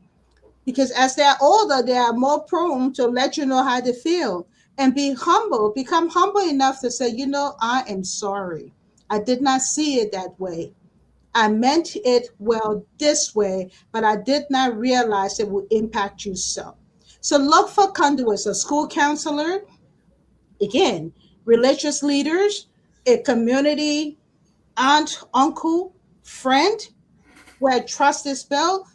because as they're older, they are more prone to let you know how they feel, and be humble, become humble enough to say, I am sorry. I did not see it that way. I meant it well this way, but I did not realize it would impact you so. So look for conduits, a school counselor, again, religious leaders, a community aunt, uncle, friend, where trust is built,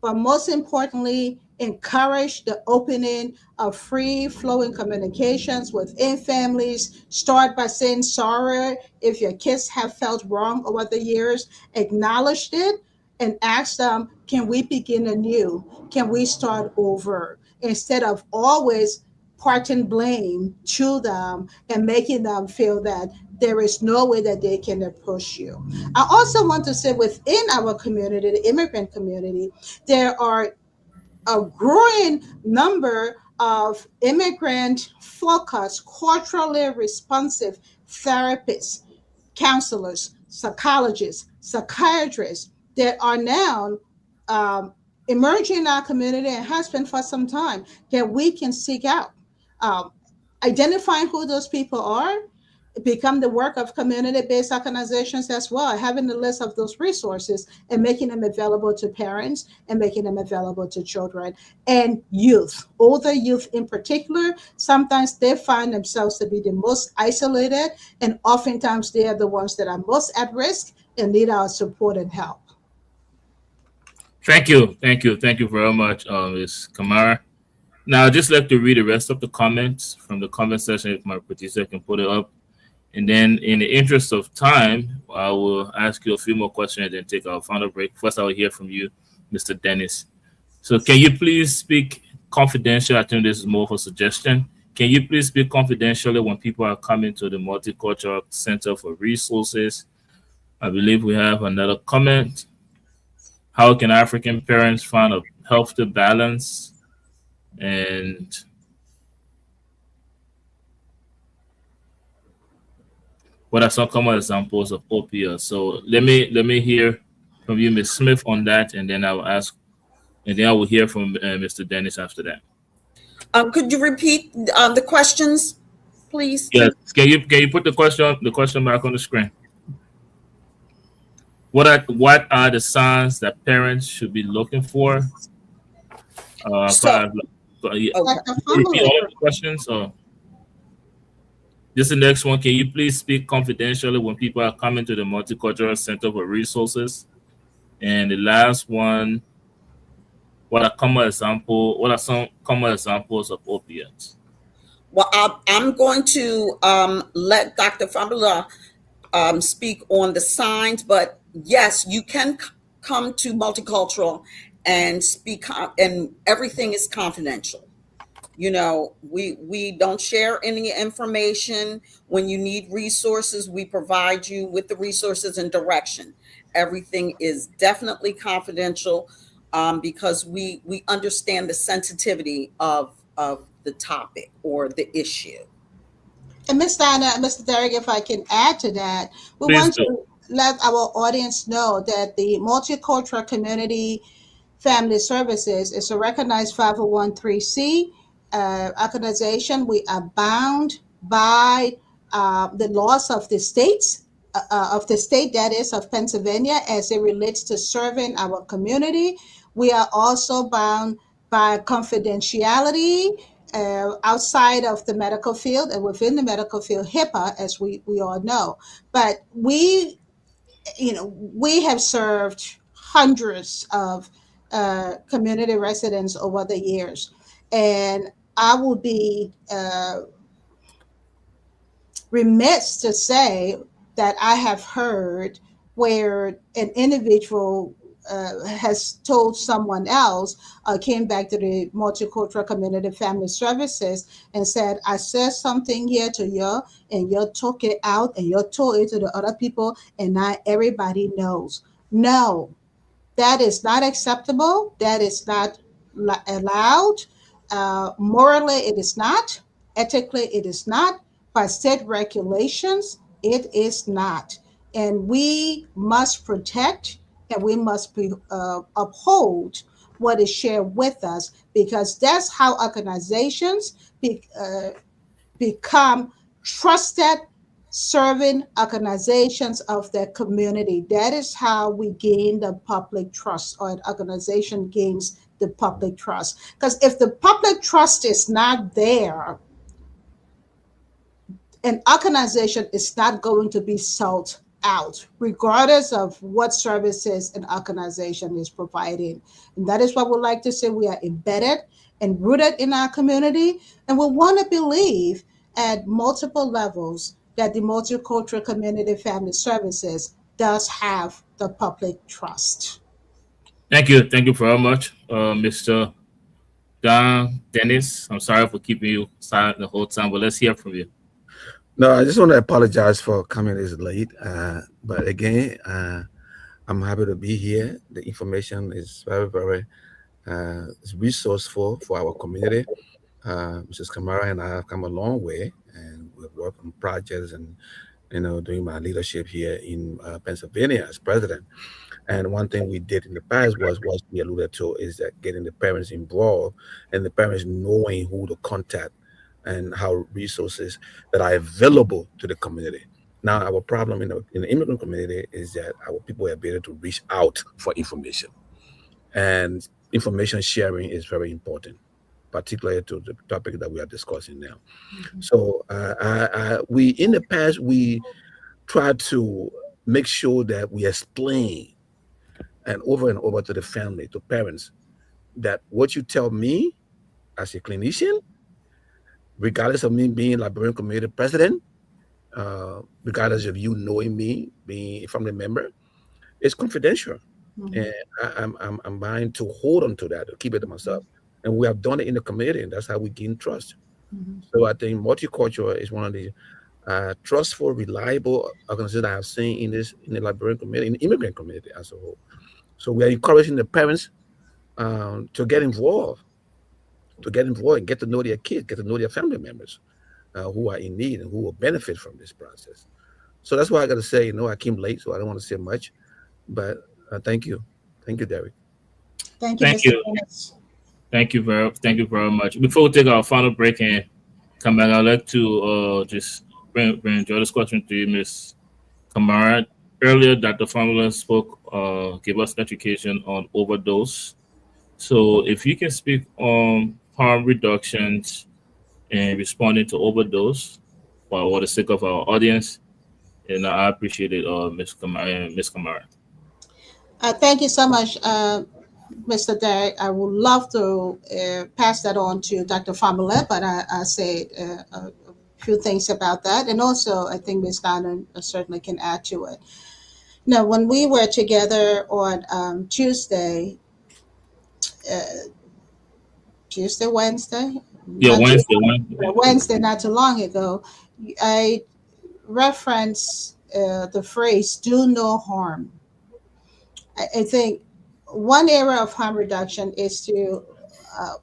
but most importantly, encourage the opening of free flowing communications within families. Start by saying sorry if your kids have felt wrong over the years, acknowledge it, and ask them, can we begin anew? Can we start over? Instead of always parting blame to them and making them feel that there is no way that they can approach you. I also want to say, within our community, the immigrant community, there are a growing number of immigrant focused, culturally responsive therapists, counselors, psychologists, psychiatrists that are now emerging in our community, and has been for some time, that we can seek out. Um, identifying who those people are become the work of community-based organizations as well, having a list of those resources and making them available to parents and making them available to children and youth, older youth in particular. Sometimes they find themselves to be the most isolated, and oftentimes they are the ones that are most at risk and need our support and help. Thank you very much, Ms. Kamara. Now, I'd just like to read the rest of the comments from the comment section if my producer can put it up. And then in the interest of time, I will ask you a few more questions and then take our final break. First, I will hear from you, Mr. Dennis. So can you please speak confidential? I think this is more of a suggestion. Can you please speak confidentially when people are coming to the Multicultural Center for Resources? I believe we have another comment. How can African parents find a healthy balance? And what are some common examples of opioids? So let me hear from you, Ms. Smith, on that, and then I will ask, and then I will hear from Mr. Dennis after that. Could you repeat the questions, please? Yes. Can you put the question back on the screen? What are the signs that parents should be looking for? Okay. Repeat all of the questions. Or this is the next one. Can you please speak confidentially when people are coming to the Multicultural Center for Resources? And the last one, what are some common examples of opiates? Well, I'm going to let Dr. Fambula speak on the signs, but yes, you can come to Multicultural and speak, and everything is confidential. You know, we don't share any information. When you need resources, we provide you with the resources and direction. Everything is definitely confidential because we understand the sensitivity of the topic or the issue. And Ms. Diana, Mr. Derek, if I can add to that, we want to let our audience know that the Multicultural Community Family Services is a recognized 501(c) organization. We are bound by the laws of the states, of the state that is of Pennsylvania, as it relates to serving our community. We are also bound by confidentiality outside of the medical field and within the medical field, HIPAA, as we all know. But we have served hundreds of community residents over the years. And I would be remiss to say that I have heard where an individual has told someone else, came back to the Multicultural Community Family Services and said, I said something here to you, and you took it out and you told it to the other people, and now everybody knows. No, that is not acceptable. That is not allowed. Morally, it is not. Ethically, it is not. By state regulations, it is not. And we must protect and we must uphold what is shared with us, because that's how organizations become trusted serving organizations of their community. That is how we gain the public trust, or an organization gains the public trust. Because if the public trust is not there, an organization is not going to be sold out, regardless of what services an organization is providing. And that is what we like to say. We are embedded and rooted in our community, and we want to believe at multiple levels that the Multicultural Community Family Services does have the public trust. Thank you very much, Mr. Dennis. I'm sorry for keeping you silent the whole time, but let's hear from you. No, I just want to apologize for coming this late. But again, I'm happy to be here. The information is very, very resourceful for our community. Mrs. Kamara and I have come a long way, and we've worked on projects and, doing my leadership here in Pennsylvania as president. And one thing we did in the past was what we alluded to, is that getting the parents involved and the parents knowing who to contact and how resources that are available to the community. Now, our problem in the immigrant community is that our people are able to reach out for information, and information sharing is very important, particularly to the topic that we are discussing now. So, we in the past we try to make sure that we explain and over to the family, to parents, that what you tell me as a clinician, regardless of me being Liberian community president, regardless of you knowing me, being a family member, it's confidential. And I'm bound to hold on to that, to keep it to myself. And we have done it in the community, and that's how we gain trust. So I think multicultural is one of the trustful, reliable organizations I have seen in the Liberian community, in the immigrant community as a whole. So we are encouraging the parents to get involved and get to know their kids, get to know their family members who are in need and who will benefit from this process. So that's why I got to say, I came late, so I don't want to say much, but thank you. Thank you, Derek. Thank you, Thank Mr. you. Dennis. Thank you very much. Before we take our final break and come back, I'd like to just bring this question to you, Ms. Kamara. Earlier, Dr. Famula spoke, gave us education on overdose. So if you can speak on harm reductions and responding to overdose for the sake of our audience, and I appreciate it, Ms. Kamara. Ms. Kamara. Thank you so much, Mr. Derek. I would love to pass that on to Dr. Famule, but I say a few things about that. And also, I think Ms. Donna certainly can add to it. Now, when we were together on Tuesday, Wednesday, Yeah, Wednesday, not too long ago, I referenced the phrase "do no harm." I think one area of harm reduction is to uh,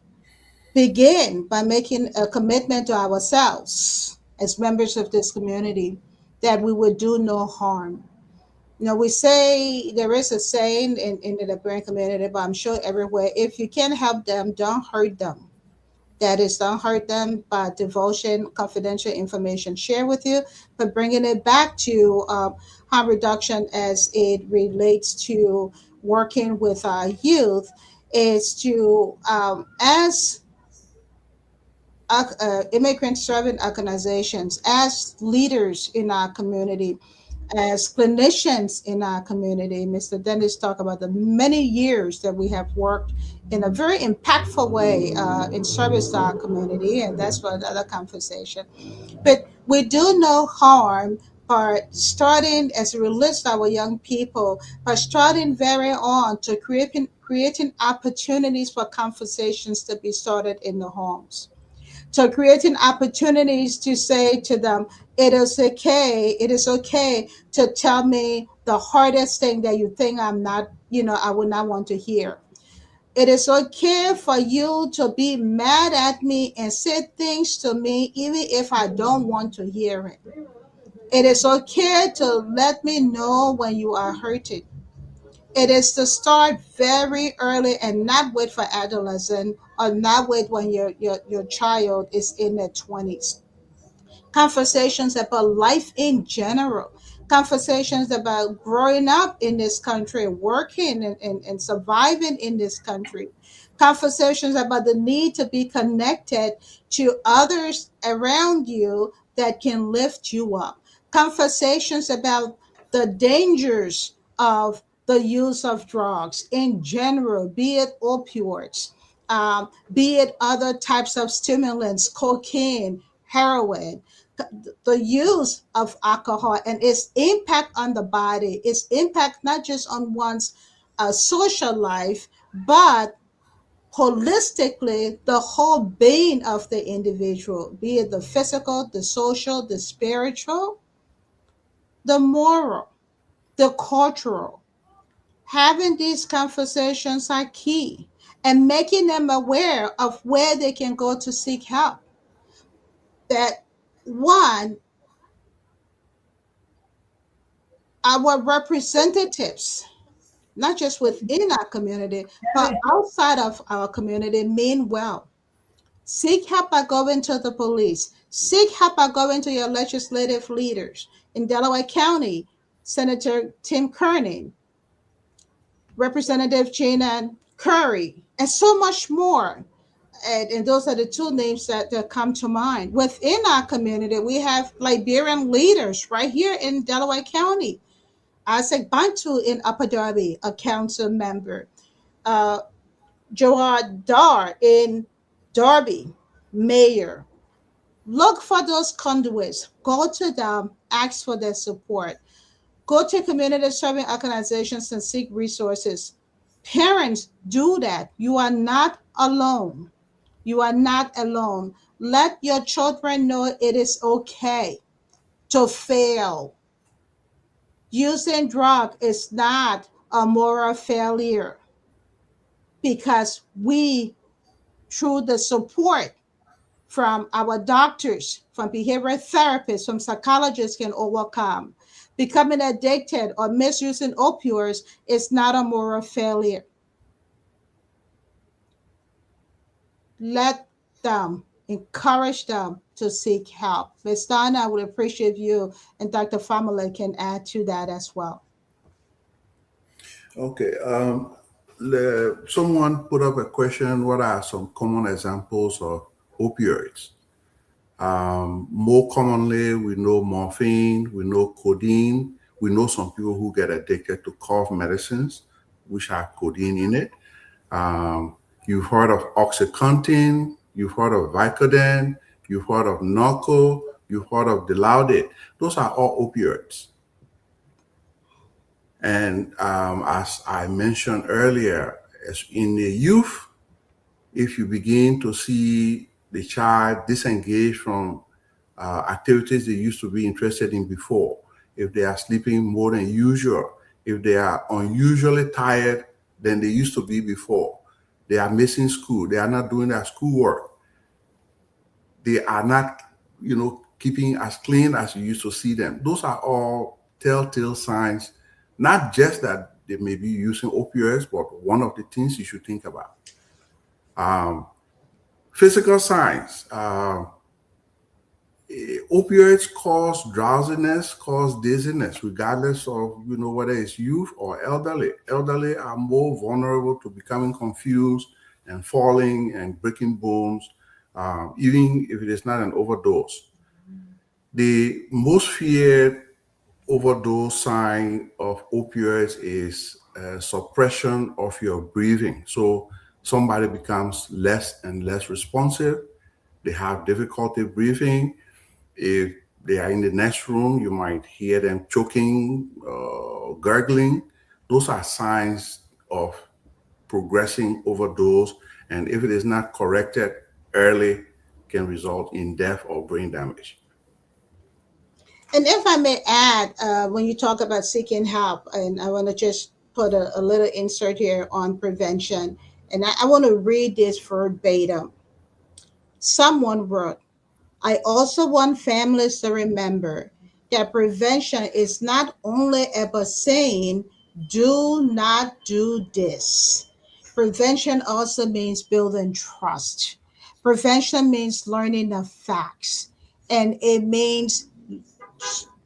begin by making a commitment to ourselves as members of this community that we would do no harm. We say there is a saying in the Liberian community, but I'm sure everywhere, if you can't help them, don't hurt them. That is, don't hurt them by devotion, confidential information share with you, but bringing it back to harm reduction as it relates to working with our youth is to, as immigrant serving organizations, as leaders in our community, as clinicians in our community. Mr. Dennis talked about the many years that we have worked in a very impactful way in service to our community, and that's for another conversation. But we do no harm by starting, as it relates to our young people, by starting very on to creating opportunities for conversations to be started in the homes. So creating opportunities to say to them, it is okay to tell me the hardest thing that you think I would not want to hear. It is okay for you to be mad at me and say things to me even if I don't want to hear it. It is okay to let me know when you are hurting. It is to start very early and not wait for adolescent or not wait when your child is in their 20s. Conversations about life in general, conversations about growing up in this country, working and surviving in this country, conversations about the need to be connected to others around you that can lift you up, conversations about the dangers of the use of drugs in general, be it opioids, be it other types of stimulants, cocaine, heroin, the use of alcohol and its impact on the body, its impact not just on one's social life, but holistically the whole being of the individual, be it the physical, the social, the spiritual, the moral, the cultural. Having these conversations are key and making them aware of where they can go to seek help. That one, our representatives, not just within our community, but outside of our community, mean well. Seek help by going to the police. Seek help by going to your legislative leaders. In Delaware County, Senator Tim Kernan, Representative Jana Curry, and so much more. And those are the two names that come to mind. Within our community, we have Liberian leaders right here in Delaware County. Isaac Bantu in Upper Darby, a council member. Uh, Gerard Dar in Darby, mayor. Look for those conduits. Go to them, ask for their support. Go to community serving organizations and seek resources. Parents, do that. You are not alone. You are not alone. Let your children know it is okay to fail. Using drug is not a moral failure because we, through the support from our doctors, from behavioral therapists, from psychologists, can overcome. Becoming addicted or misusing opioids is not a moral failure. Let them, encourage them to seek help. Ms. Donna, I would appreciate you and Dr. Famila can add to that as well. Okay. Someone put up a question. What are some common examples of opioids? More commonly, we know morphine, we know codeine, we know some people who get addicted to cough medicines, which have codeine in it. You've heard of OxyContin, you've heard of Vicodin, you've heard of Norco, you've heard of Dilaudid. Those are all opioids. And as I mentioned earlier, as in the youth, if you begin to see the child disengage from activities they used to be interested in before, if they are sleeping more than usual, if they are unusually tired than they used to be before, they are missing school, they are not doing their schoolwork, they are not, keeping as clean as you used to see them. Those are all telltale signs, not just that they may be using opioids, but one of the things you should think about. Physical signs. Opioids cause drowsiness, cause dizziness, regardless of whether it's youth or elderly. Elderly are more vulnerable to becoming confused and falling and breaking bones, even if it is not an overdose. The most feared overdose sign of opioids is suppression of your breathing. So somebody becomes less and less responsive. They have difficulty breathing. If they are in the next room, you might hear them choking, gurgling. Those are signs of progressing overdose. And if it is not corrected early, can result in death or brain damage. And if I may add, when you talk about seeking help, and I want to just put a little insert here on prevention, and I want to read this verbatim. Someone wrote, I also want families to remember that prevention is not only about saying, do not do this. Prevention also means building trust. Prevention means learning the facts, and it means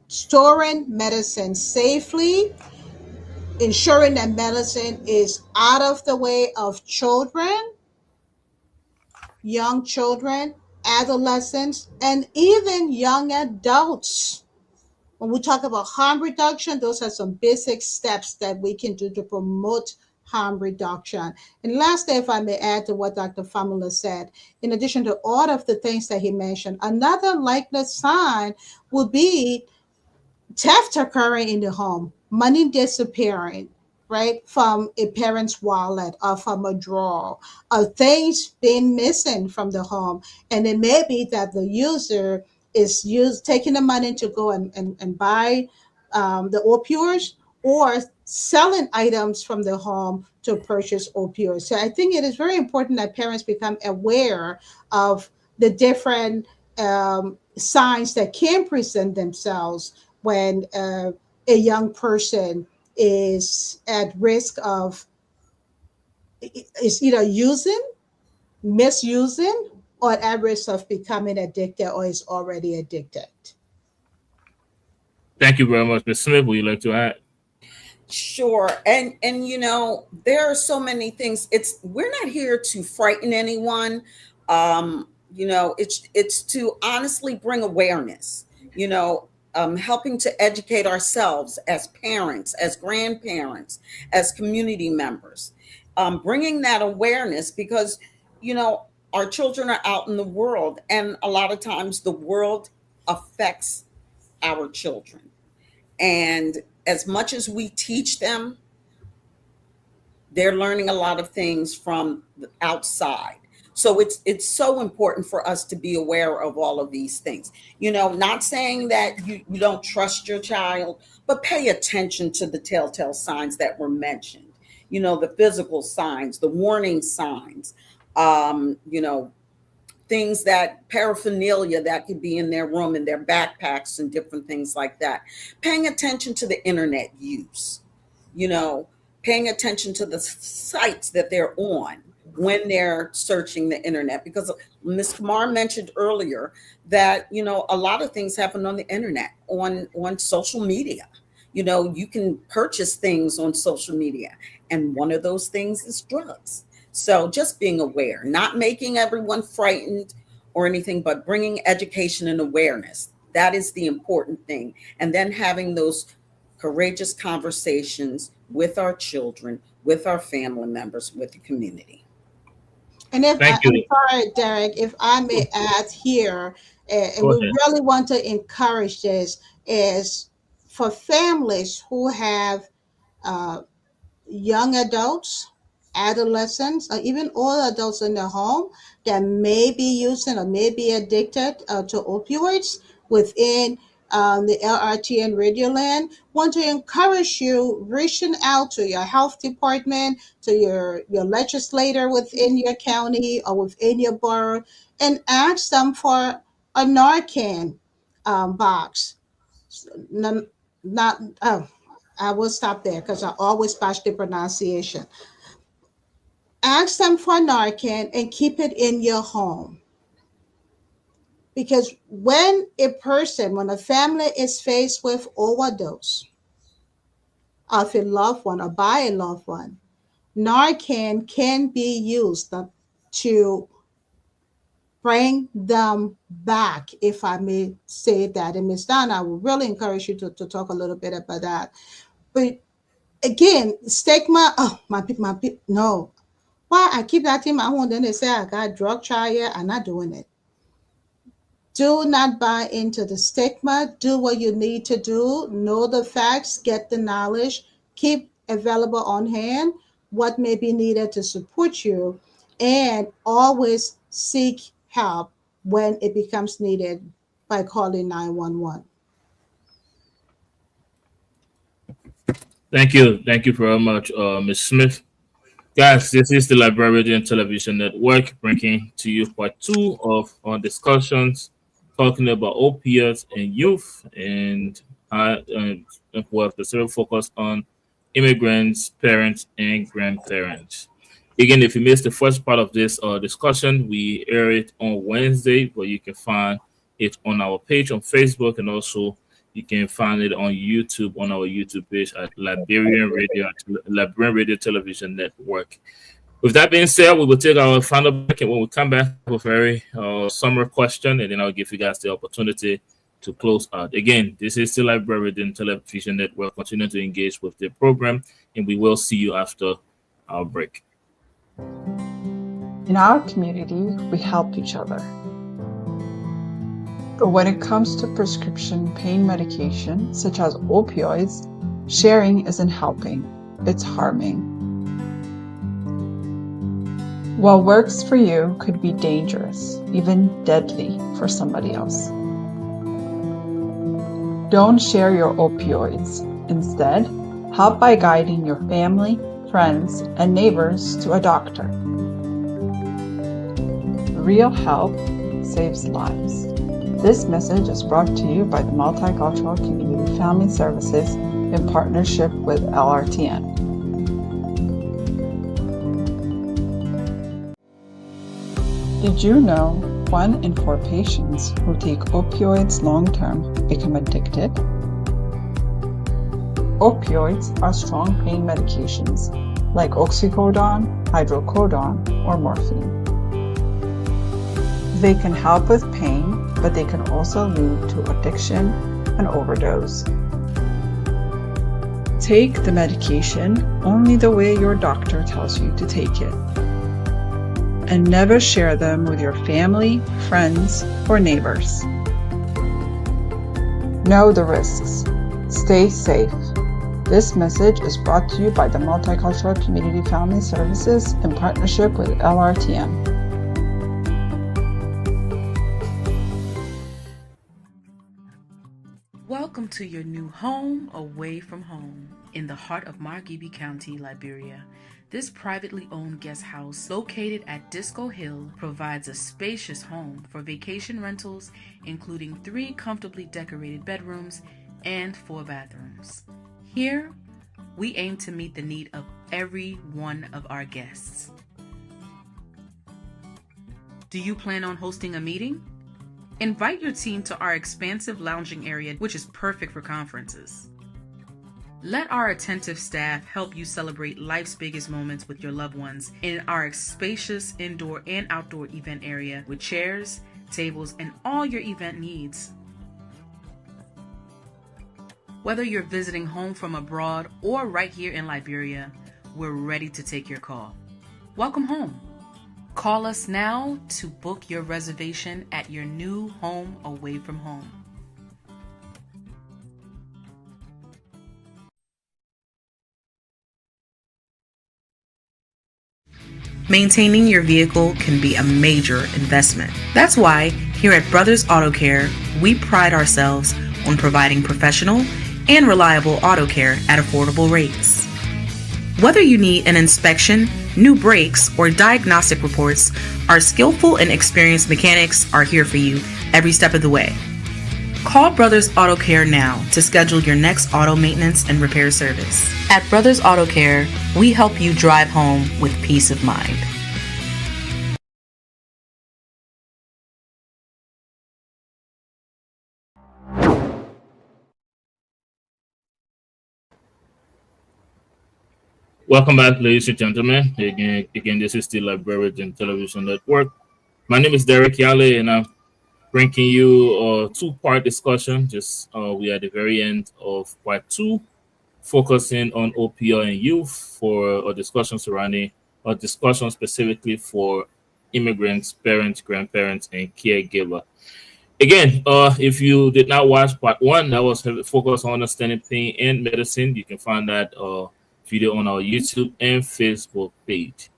storing medicine safely, ensuring that medicine is out of the way of children, young children, adolescents, and even young adults. When we talk about harm reduction, those are some basic steps that we can do to promote harm reduction. And lastly, if I may add to what Dr. Famila said, in addition to all of the things that he mentioned, another likely sign would be theft occurring in the home, money disappearing, right, from a parent's wallet or from a drawer, or things being missing from the home. And it may be that the user is taking the money to go and buy the opioids, or selling items from the home to purchase opioids. So I think it is very important that parents become aware of the different signs that can present themselves when a young person is at risk of is either using, misusing, or at risk of becoming addicted or is already addicted. Thank you very much. Ms. Smith, would you like to add? Sure. And there are so many things. We're not here to frighten anyone. It's to honestly bring awareness, helping to educate ourselves as parents, as grandparents, as community members, bringing that awareness because, our children are out in the world, and a lot of times the world affects our children. And as much as we teach them, they're learning a lot of things from the outside. So it's so important for us to be aware of all of these things. Not saying that you don't trust your child, but pay attention to the telltale signs that were mentioned. The physical signs, the warning signs, things that paraphernalia that could be in their room, in their backpacks and different things like that. Paying attention to the internet use, paying attention to the sites that they're on when they're searching the internet, because Ms. Kamar mentioned earlier that, a lot of things happen on the internet, on social media. You can purchase things on social media, and one of those things is drugs. So just being aware, not making everyone frightened or anything, but bringing education and awareness. That is the important thing. And then having those courageous conversations with our children, with our family members, with the community. And I'm sorry, Derek, if I may add here, and we really want to encourage this, is for families who have young adults, adolescents, or even older adults in their home that may be using or may be addicted to opioids within the LRT and Radioland, want to encourage you reaching out to your health department, to your legislator within your county or within your borough, and ask them for a Narcan box. I will stop there because I always botch the pronunciation. Ask them for Narcan and keep it in your home. Because when a family is faced with overdose of a loved one or by a loved one, Narcan can be used to bring them back, if I may say that. And Ms. Donna, I would really encourage you to talk a little bit about that. But again, stigma, no. Why I keep that in my home, then they say I got drug trial, I'm not doing it. Do not buy into the stigma. Do what you need to do. Know the facts, get the knowledge, keep available on hand what may be needed to support you, and always seek help when it becomes needed by calling 911. Thank you. Thank you very much, Ms. Smith. Guys, this is the Librarian Television Network bringing to you part 2 of our discussions talking about opioids and youth, and we have specific focus on immigrants, parents, and grandparents. Again, if you missed the first part of this discussion, we air it on Wednesday, but you can find it on our page on Facebook, and also you can find it on YouTube on our YouTube page at Liberian Radio Television Network. With that being said, we will take our final break, and when we come back with a very summer question, and then I'll give you guys the opportunity to close out. Again, this is the Liberian Television Network. Continue to engage with the program, and we will see you after our break. In our community, we help each other. But when it comes to prescription pain medication, such as opioids, sharing isn't helping, it's harming. What works for you could be dangerous, even deadly for somebody else. Don't share your opioids. Instead, help by guiding your family, friends, and neighbors to a doctor. Real help saves lives. This message is brought to you by the Multicultural Community Family Services in partnership with LRTN. Did you know 1 in 4 patients who take opioids long-term become addicted? Opioids are strong pain medications like oxycodone, hydrocodone, or morphine. They can help with pain, but they can also lead to addiction and overdose. Take the medication only the way your doctor tells you to take it. And never share them with your family, friends, or neighbors. Know the risks. Stay safe. This message is brought to you by the Multicultural Community Family Services in partnership with LRTM. Welcome to your new home away from home. In the heart of Margibi County, Liberia, this privately owned guest house located at Disco Hill provides a spacious home for vacation rentals, including 3 comfortably decorated bedrooms and 4 bathrooms. Here, we aim to meet the need of every one of our guests. Do you plan on hosting a meeting? Invite your team to our expansive lounging area, which is perfect for conferences. Let our attentive staff help you celebrate life's biggest moments with your loved ones in our spacious indoor and outdoor event area with chairs, tables, and all your event needs. Whether you're visiting home from abroad or right here in Liberia, we're ready to take your call. Welcome home. Call us now to book your reservation at your new home away from home. Maintaining your vehicle can be a major investment. That's why here at Brothers Auto Care, we pride ourselves on providing professional and reliable auto care at affordable rates. Whether you need an inspection, new brakes, or diagnostic reports, our skillful and experienced mechanics are here for you every step of the way. Call Brothers Auto Care now to schedule your next auto maintenance and repair service. At Brothers Auto Care, we help you drive home with peace of mind. Welcome back, ladies and gentlemen. Again, this is the Liberian and Television Network. My name is Derek Yale, and I'm bringing you a 2-part discussion. We are at the very end of part 2, focusing on opioid and youth for a discussion surrounding a discussion specifically for immigrants, parents, grandparents, and caregiver. Again, if you did not watch part 1, that was focused on understanding pain and medicine. You can find that video on our YouTube and Facebook page.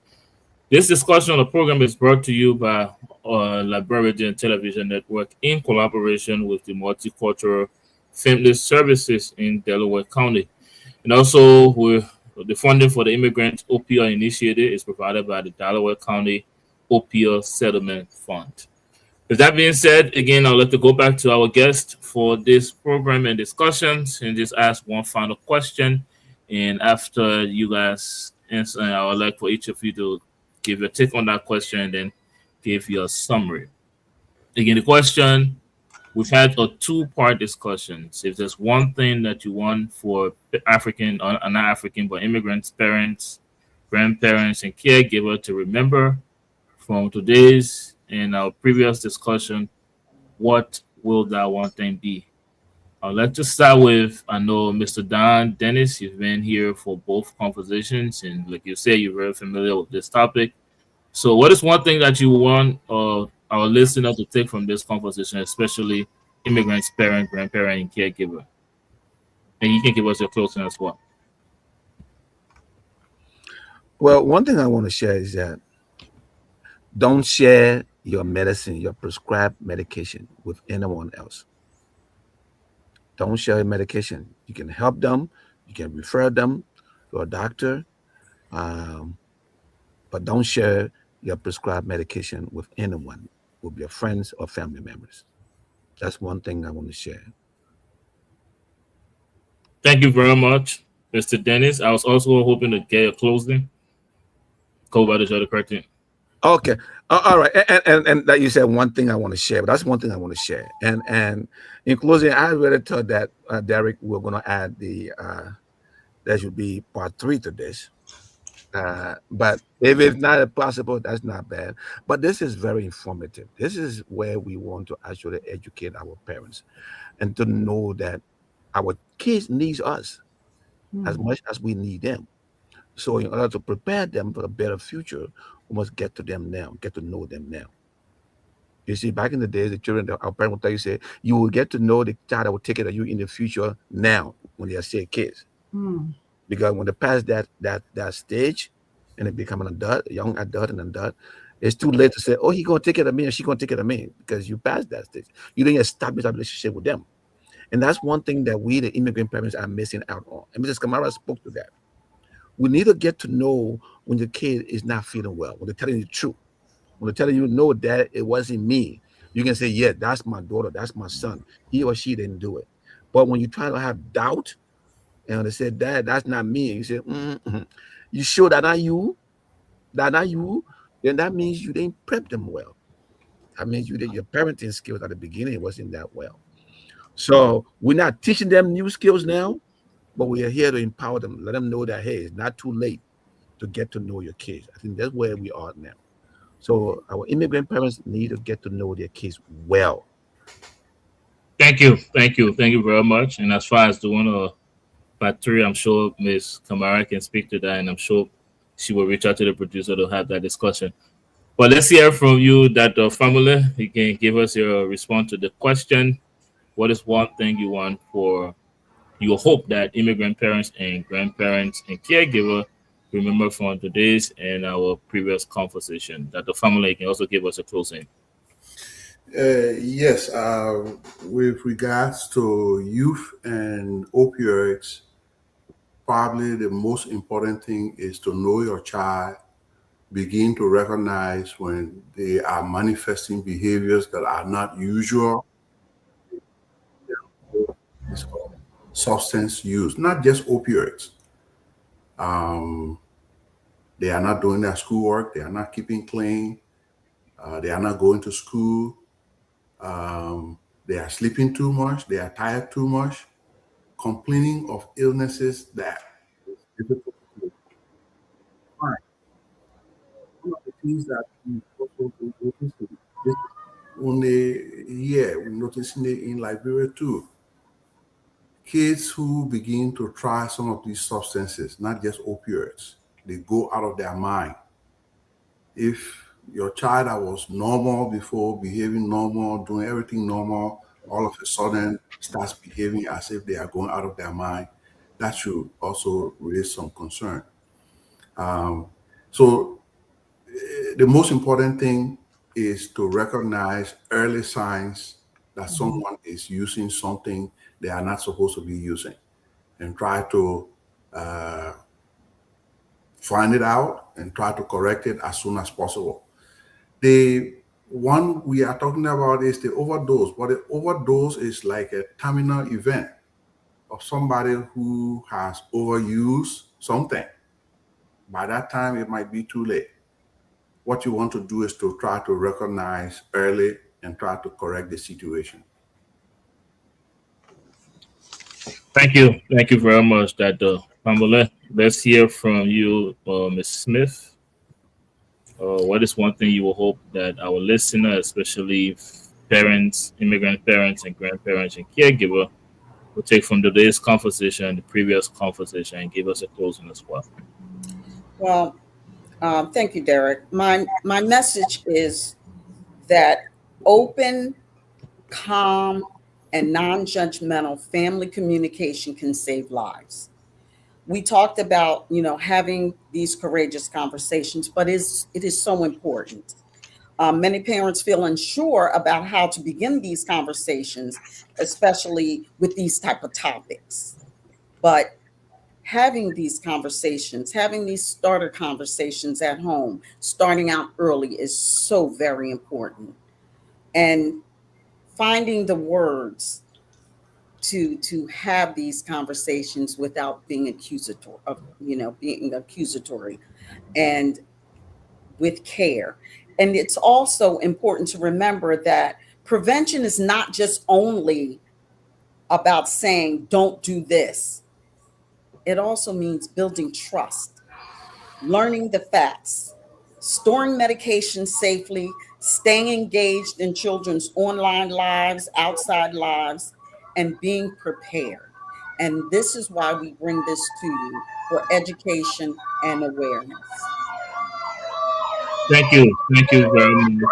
This discussion on the program is brought to you by Liberian Television Network in collaboration with the Multicultural Family Services in Delaware County. And also, the funding for the Immigrants Opioid Initiative is provided by the Delaware County Opioid Settlement Fund. With that being said, again, I'd like to go back to our guest for this program and discussions and just ask one final question. And after you guys answer, I would like for each of you to give your take on that question and then give your summary. Again, the question, we've had a 2-part discussion. So if there's one thing that you want for African, or not African, but immigrants, parents, grandparents, and caregiver to remember from today's and our previous discussion, what will that one thing be? Let's just start with, I know Mr. Don Dennis, you've been here for both conversations, and like you said, you're very familiar with this topic. So what is one thing that you want our listener to take from this conversation, especially immigrants, parent, grandparent, and caregiver? And you can give us your closing as well. Well, one thing I want to share is that don't share your medicine, your prescribed medication with anyone else. Don't share your medication. You can help them. You can refer them to a doctor, but don't share your prescribed medication with anyone, with your friends or family members. That's one thing I want to share. Thank you very much, Mr. Dennis. I was also hoping to get a closing. Go by the correct thing. Okay. All right. And that you said one thing I want to share, but that's one thing I want to share. And in closing, I already thought that Derek, we're going to add there should be part 3 to this. But if it's not possible, that's not bad. But this is very informative. This is where we want to actually educate our parents and to know that our kids needs us as much as we need them. So in order to prepare them for a better future, we must get to them now, get to know them now. You see, back in the days, the children, our parents would tell you, say, you will get to know the child that will take care of you in the future now when they are still kids. Because when they pass that stage and they become an adult, a young adult and adult, it's too late to say, oh, he gonna take care of me or she gonna take care of me, because you passed that stage. You didn't establish a relationship with them. And that's one thing that we, the immigrant parents, are missing out on. And Mrs. Kamara spoke to that. We need to get to know when the kid is not feeling well, when they're telling you the truth. When they're telling you, no, Dad, it wasn't me. You can say, yeah, that's my daughter, that's my son. He or she didn't do it. But when you try to have doubt, and they say, Dad, that's not me. And you say, you sure that not you? That not you? Then that means you didn't prep them well. That means your parenting skills at the beginning wasn't that well. So we're not teaching them new skills now, but we are here to empower them, let them know that, hey, it's not too late to get to know your kids. I think that's where we are now. So our immigrant parents need to get to know their kids well. Thank you very much. And as far as doing part 3, I'm sure Ms. Kamara can speak to that, and I'm sure she will reach out to the producer to have that discussion. But let's hear from you, that family. You can give us your response to the question. What is one thing you want for you hope that immigrant parents and grandparents and caregiver remember from today's and our previous conversation? That the family can also give us a closing. Yes, with regards to youth and opioids, probably the most important thing is to know your child, begin to recognize when they are manifesting behaviors that are not usual. It's called substance use, not just opioids. They are not doing their schoolwork, they are not keeping clean, they are not going to school, they are sleeping too much, they are tired too much, complaining of illnesses that is difficult to find. One of the things that we also notice, this only here, we're noticing it in Liberia too. Kids who begin to try some of these substances, not just opioids, they go out of their mind. If your child that was normal before, behaving normal, doing everything normal, all of a sudden starts behaving as if they are going out of their mind, that should also raise some concern. So the most important thing is to recognize early signs that someone is using something they are not supposed to be using, and try to find it out and try to correct it as soon as possible. The one we are talking about is the overdose, but the overdose is like a terminal event of somebody who has overused something. By that time, it might be too late. What you want to do is to try to recognize early and try to correct the situation. Thank you very much, Dr. Pamela. Let's hear from you, Ms. Smith. What is one thing you will hope that our listener, especially parents, immigrant parents and grandparents and caregiver, will take from today's conversation, the previous conversation, and give us a closing as well? Well, thank you, Derek. My message is that open, calm, and non-judgmental family communication can save lives. We talked about, having these courageous conversations, but it is so important. Many parents feel unsure about how to begin these conversations, especially with these type of topics. But having these conversations, having these starter conversations at home, starting out early is so very important. And finding the words to have these conversations without being accusatory, and with care. And it's also important to remember that prevention is not just only about saying, don't do this. It also means building trust, learning the facts, storing medication safely, staying engaged in children's online lives, outside lives, and being prepared. And this is why we bring this to you for education and awareness. Thank you. Thank you very much.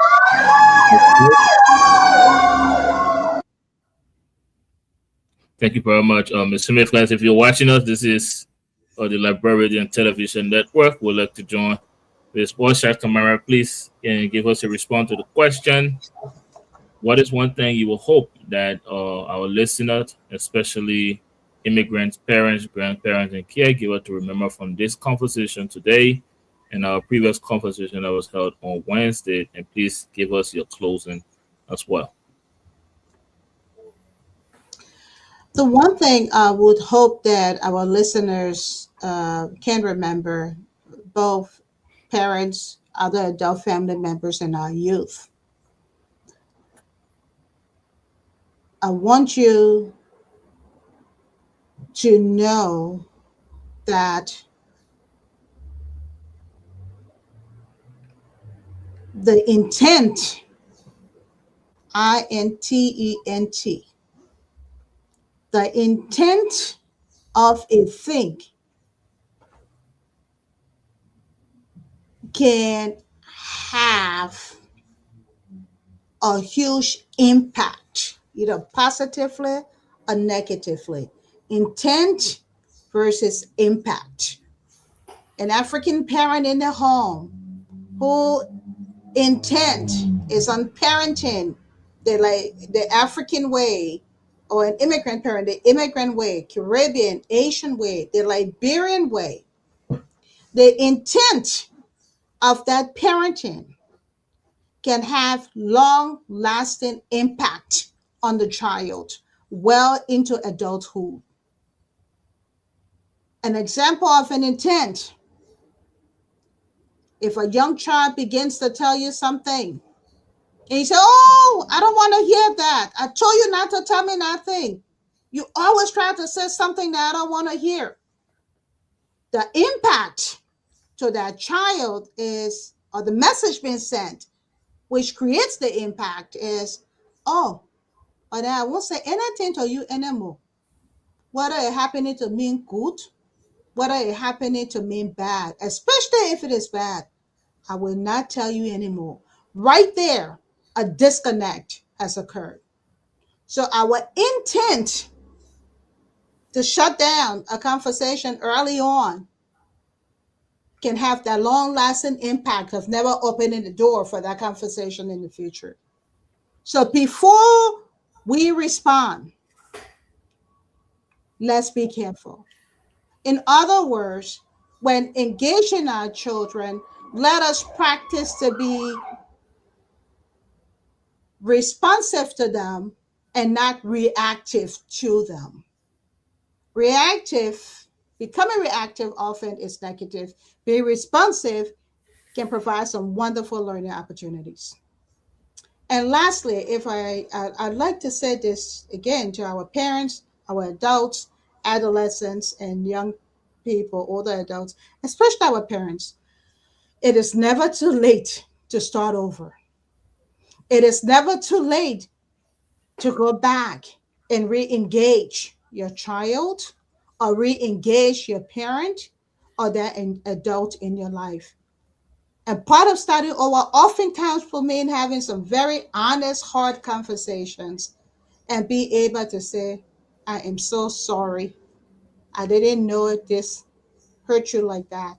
Thank you very much, Ms. Smith. Guys, if you're watching us, this is the Librarian Television Network. We'd like to join this podcast. Tamara, please give us a response to the question. What is one thing you will hope that our listeners, especially immigrants, parents, grandparents, and caregivers, to remember from this conversation today and our previous conversation that was held on Wednesday? And please give us your closing as well. The one thing I would hope that our listeners can remember, both parents, other adult family members, and our youth. I want you to know that the intent, I-N-T-E-N-T, the intent of a thing can have a huge impact, either positively or negatively. Intent versus impact. An African parent in the home who intent is on parenting the African way, or an immigrant parent, the immigrant way, Caribbean, Asian way, the Liberian way. The intent of that parenting can have long-lasting impact on the child well into adulthood. An example of an intent: if a young child begins to tell you something, and you say, oh, I don't want to hear that. I told you not to tell me nothing. You always try to say something that I don't want to hear. The impact to that child is, or the message being sent, which creates the impact, is, oh, but I won't say anything to you anymore. Whether it happening to mean good, whether it happening to mean bad, especially if it is bad, I will not tell you anymore. Right there, a disconnect has occurred. So our intent to shut down a conversation early on can have that long-lasting impact of never opening the door for that conversation in the future. So before we respond, let's be careful. In other words, when engaging our children, let us practice to be responsive to them and not reactive to them. Becoming reactive often is negative. Being responsive can provide some wonderful learning opportunities. And lastly, I'd like to say this again to our parents, our adults, adolescents, and young people, older adults, especially our parents. It is never too late to start over. It is never too late to go back and re-engage your child, or re-engage your parent, or that adult in your life. And part of starting over oftentimes will mean having some very honest, hard conversations and be able to say, I am so sorry. I didn't know this hurt you like that.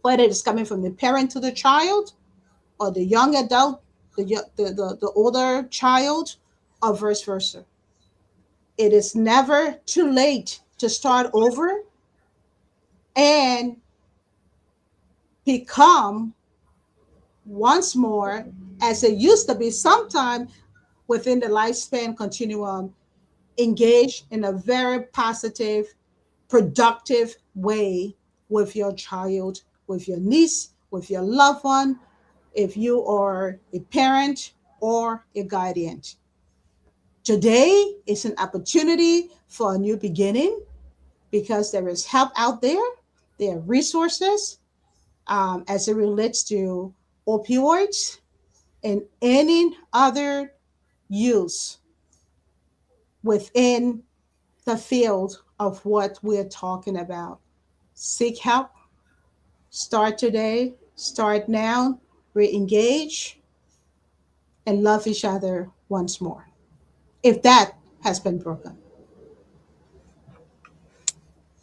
Whether it's coming from the parent to the child, or the young adult, the older child, or vice versa. It is never too late to start over and become once more, as it used to be sometime within the lifespan continuum, engage in a very positive, productive way with your child, with your niece, with your loved one, if you are a parent or a guardian. Today is an opportunity for a new beginning because there is help out there. There are resources as it relates to opioids and any other use within the field of what we're talking about. Seek help. Start today. Start now. Re-engage and love each other once more. If that has been broken.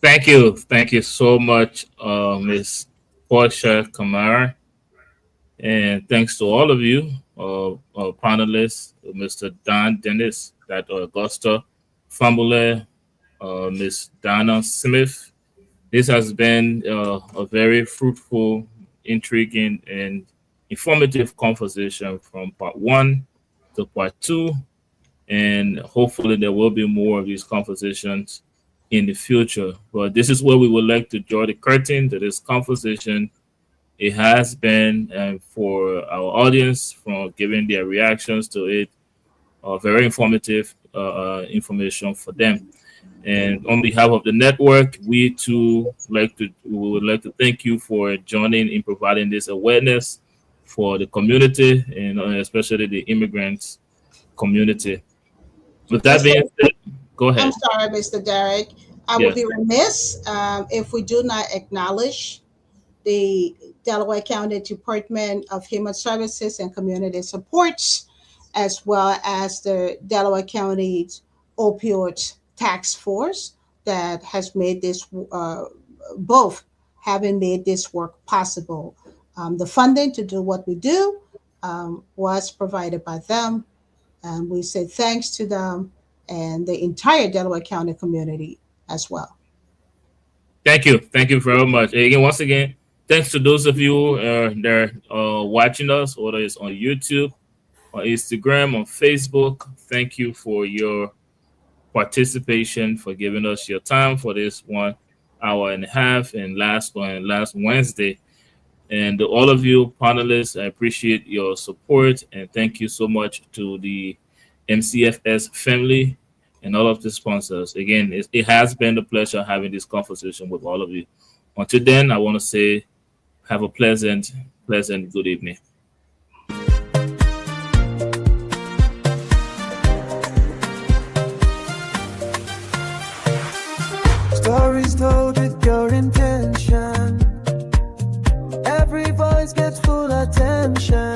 Thank you. Thank you so much, Ms. Portia Kamara. And thanks to all of you, panelists, Mr. Don Dennis, Dr. Augusta Fambule, Ms. Donna Smith. This has been a very fruitful, intriguing, and informative conversation from part 1 to part 2. And hopefully there will be more of these conversations in the future. But this is where we would like to draw the curtain to this conversation. It has been, for our audience, from giving their reactions to it, very informative information for them. And on behalf of the network, we would like to thank you for joining in providing this awareness for the community and especially the immigrants community. With that being said, go ahead. I'm sorry, Mr. Derek. I would be remiss if we do not acknowledge the Delaware County Department of Human Services and Community Supports, as well as the Delaware County Opioid Task Force that has made this, both having made this work possible. The funding to do what we do was provided by them. And we say thanks to them and the entire Delaware County community as well. Thank you. Thank you very much. Again, once again, thanks to those of you that are watching us, whether it's on YouTube, on Instagram, on Facebook. Thank you for your participation, for giving us your time for this 1 hour and a half and last Wednesday. And all of you panelists, I appreciate your support and thank you so much to the MCFS family and all of the sponsors. Again, it has been a pleasure having this conversation with all of you. Until then, I want to say have a pleasant good evening. Stories told with your intention. Every voice gets full attention.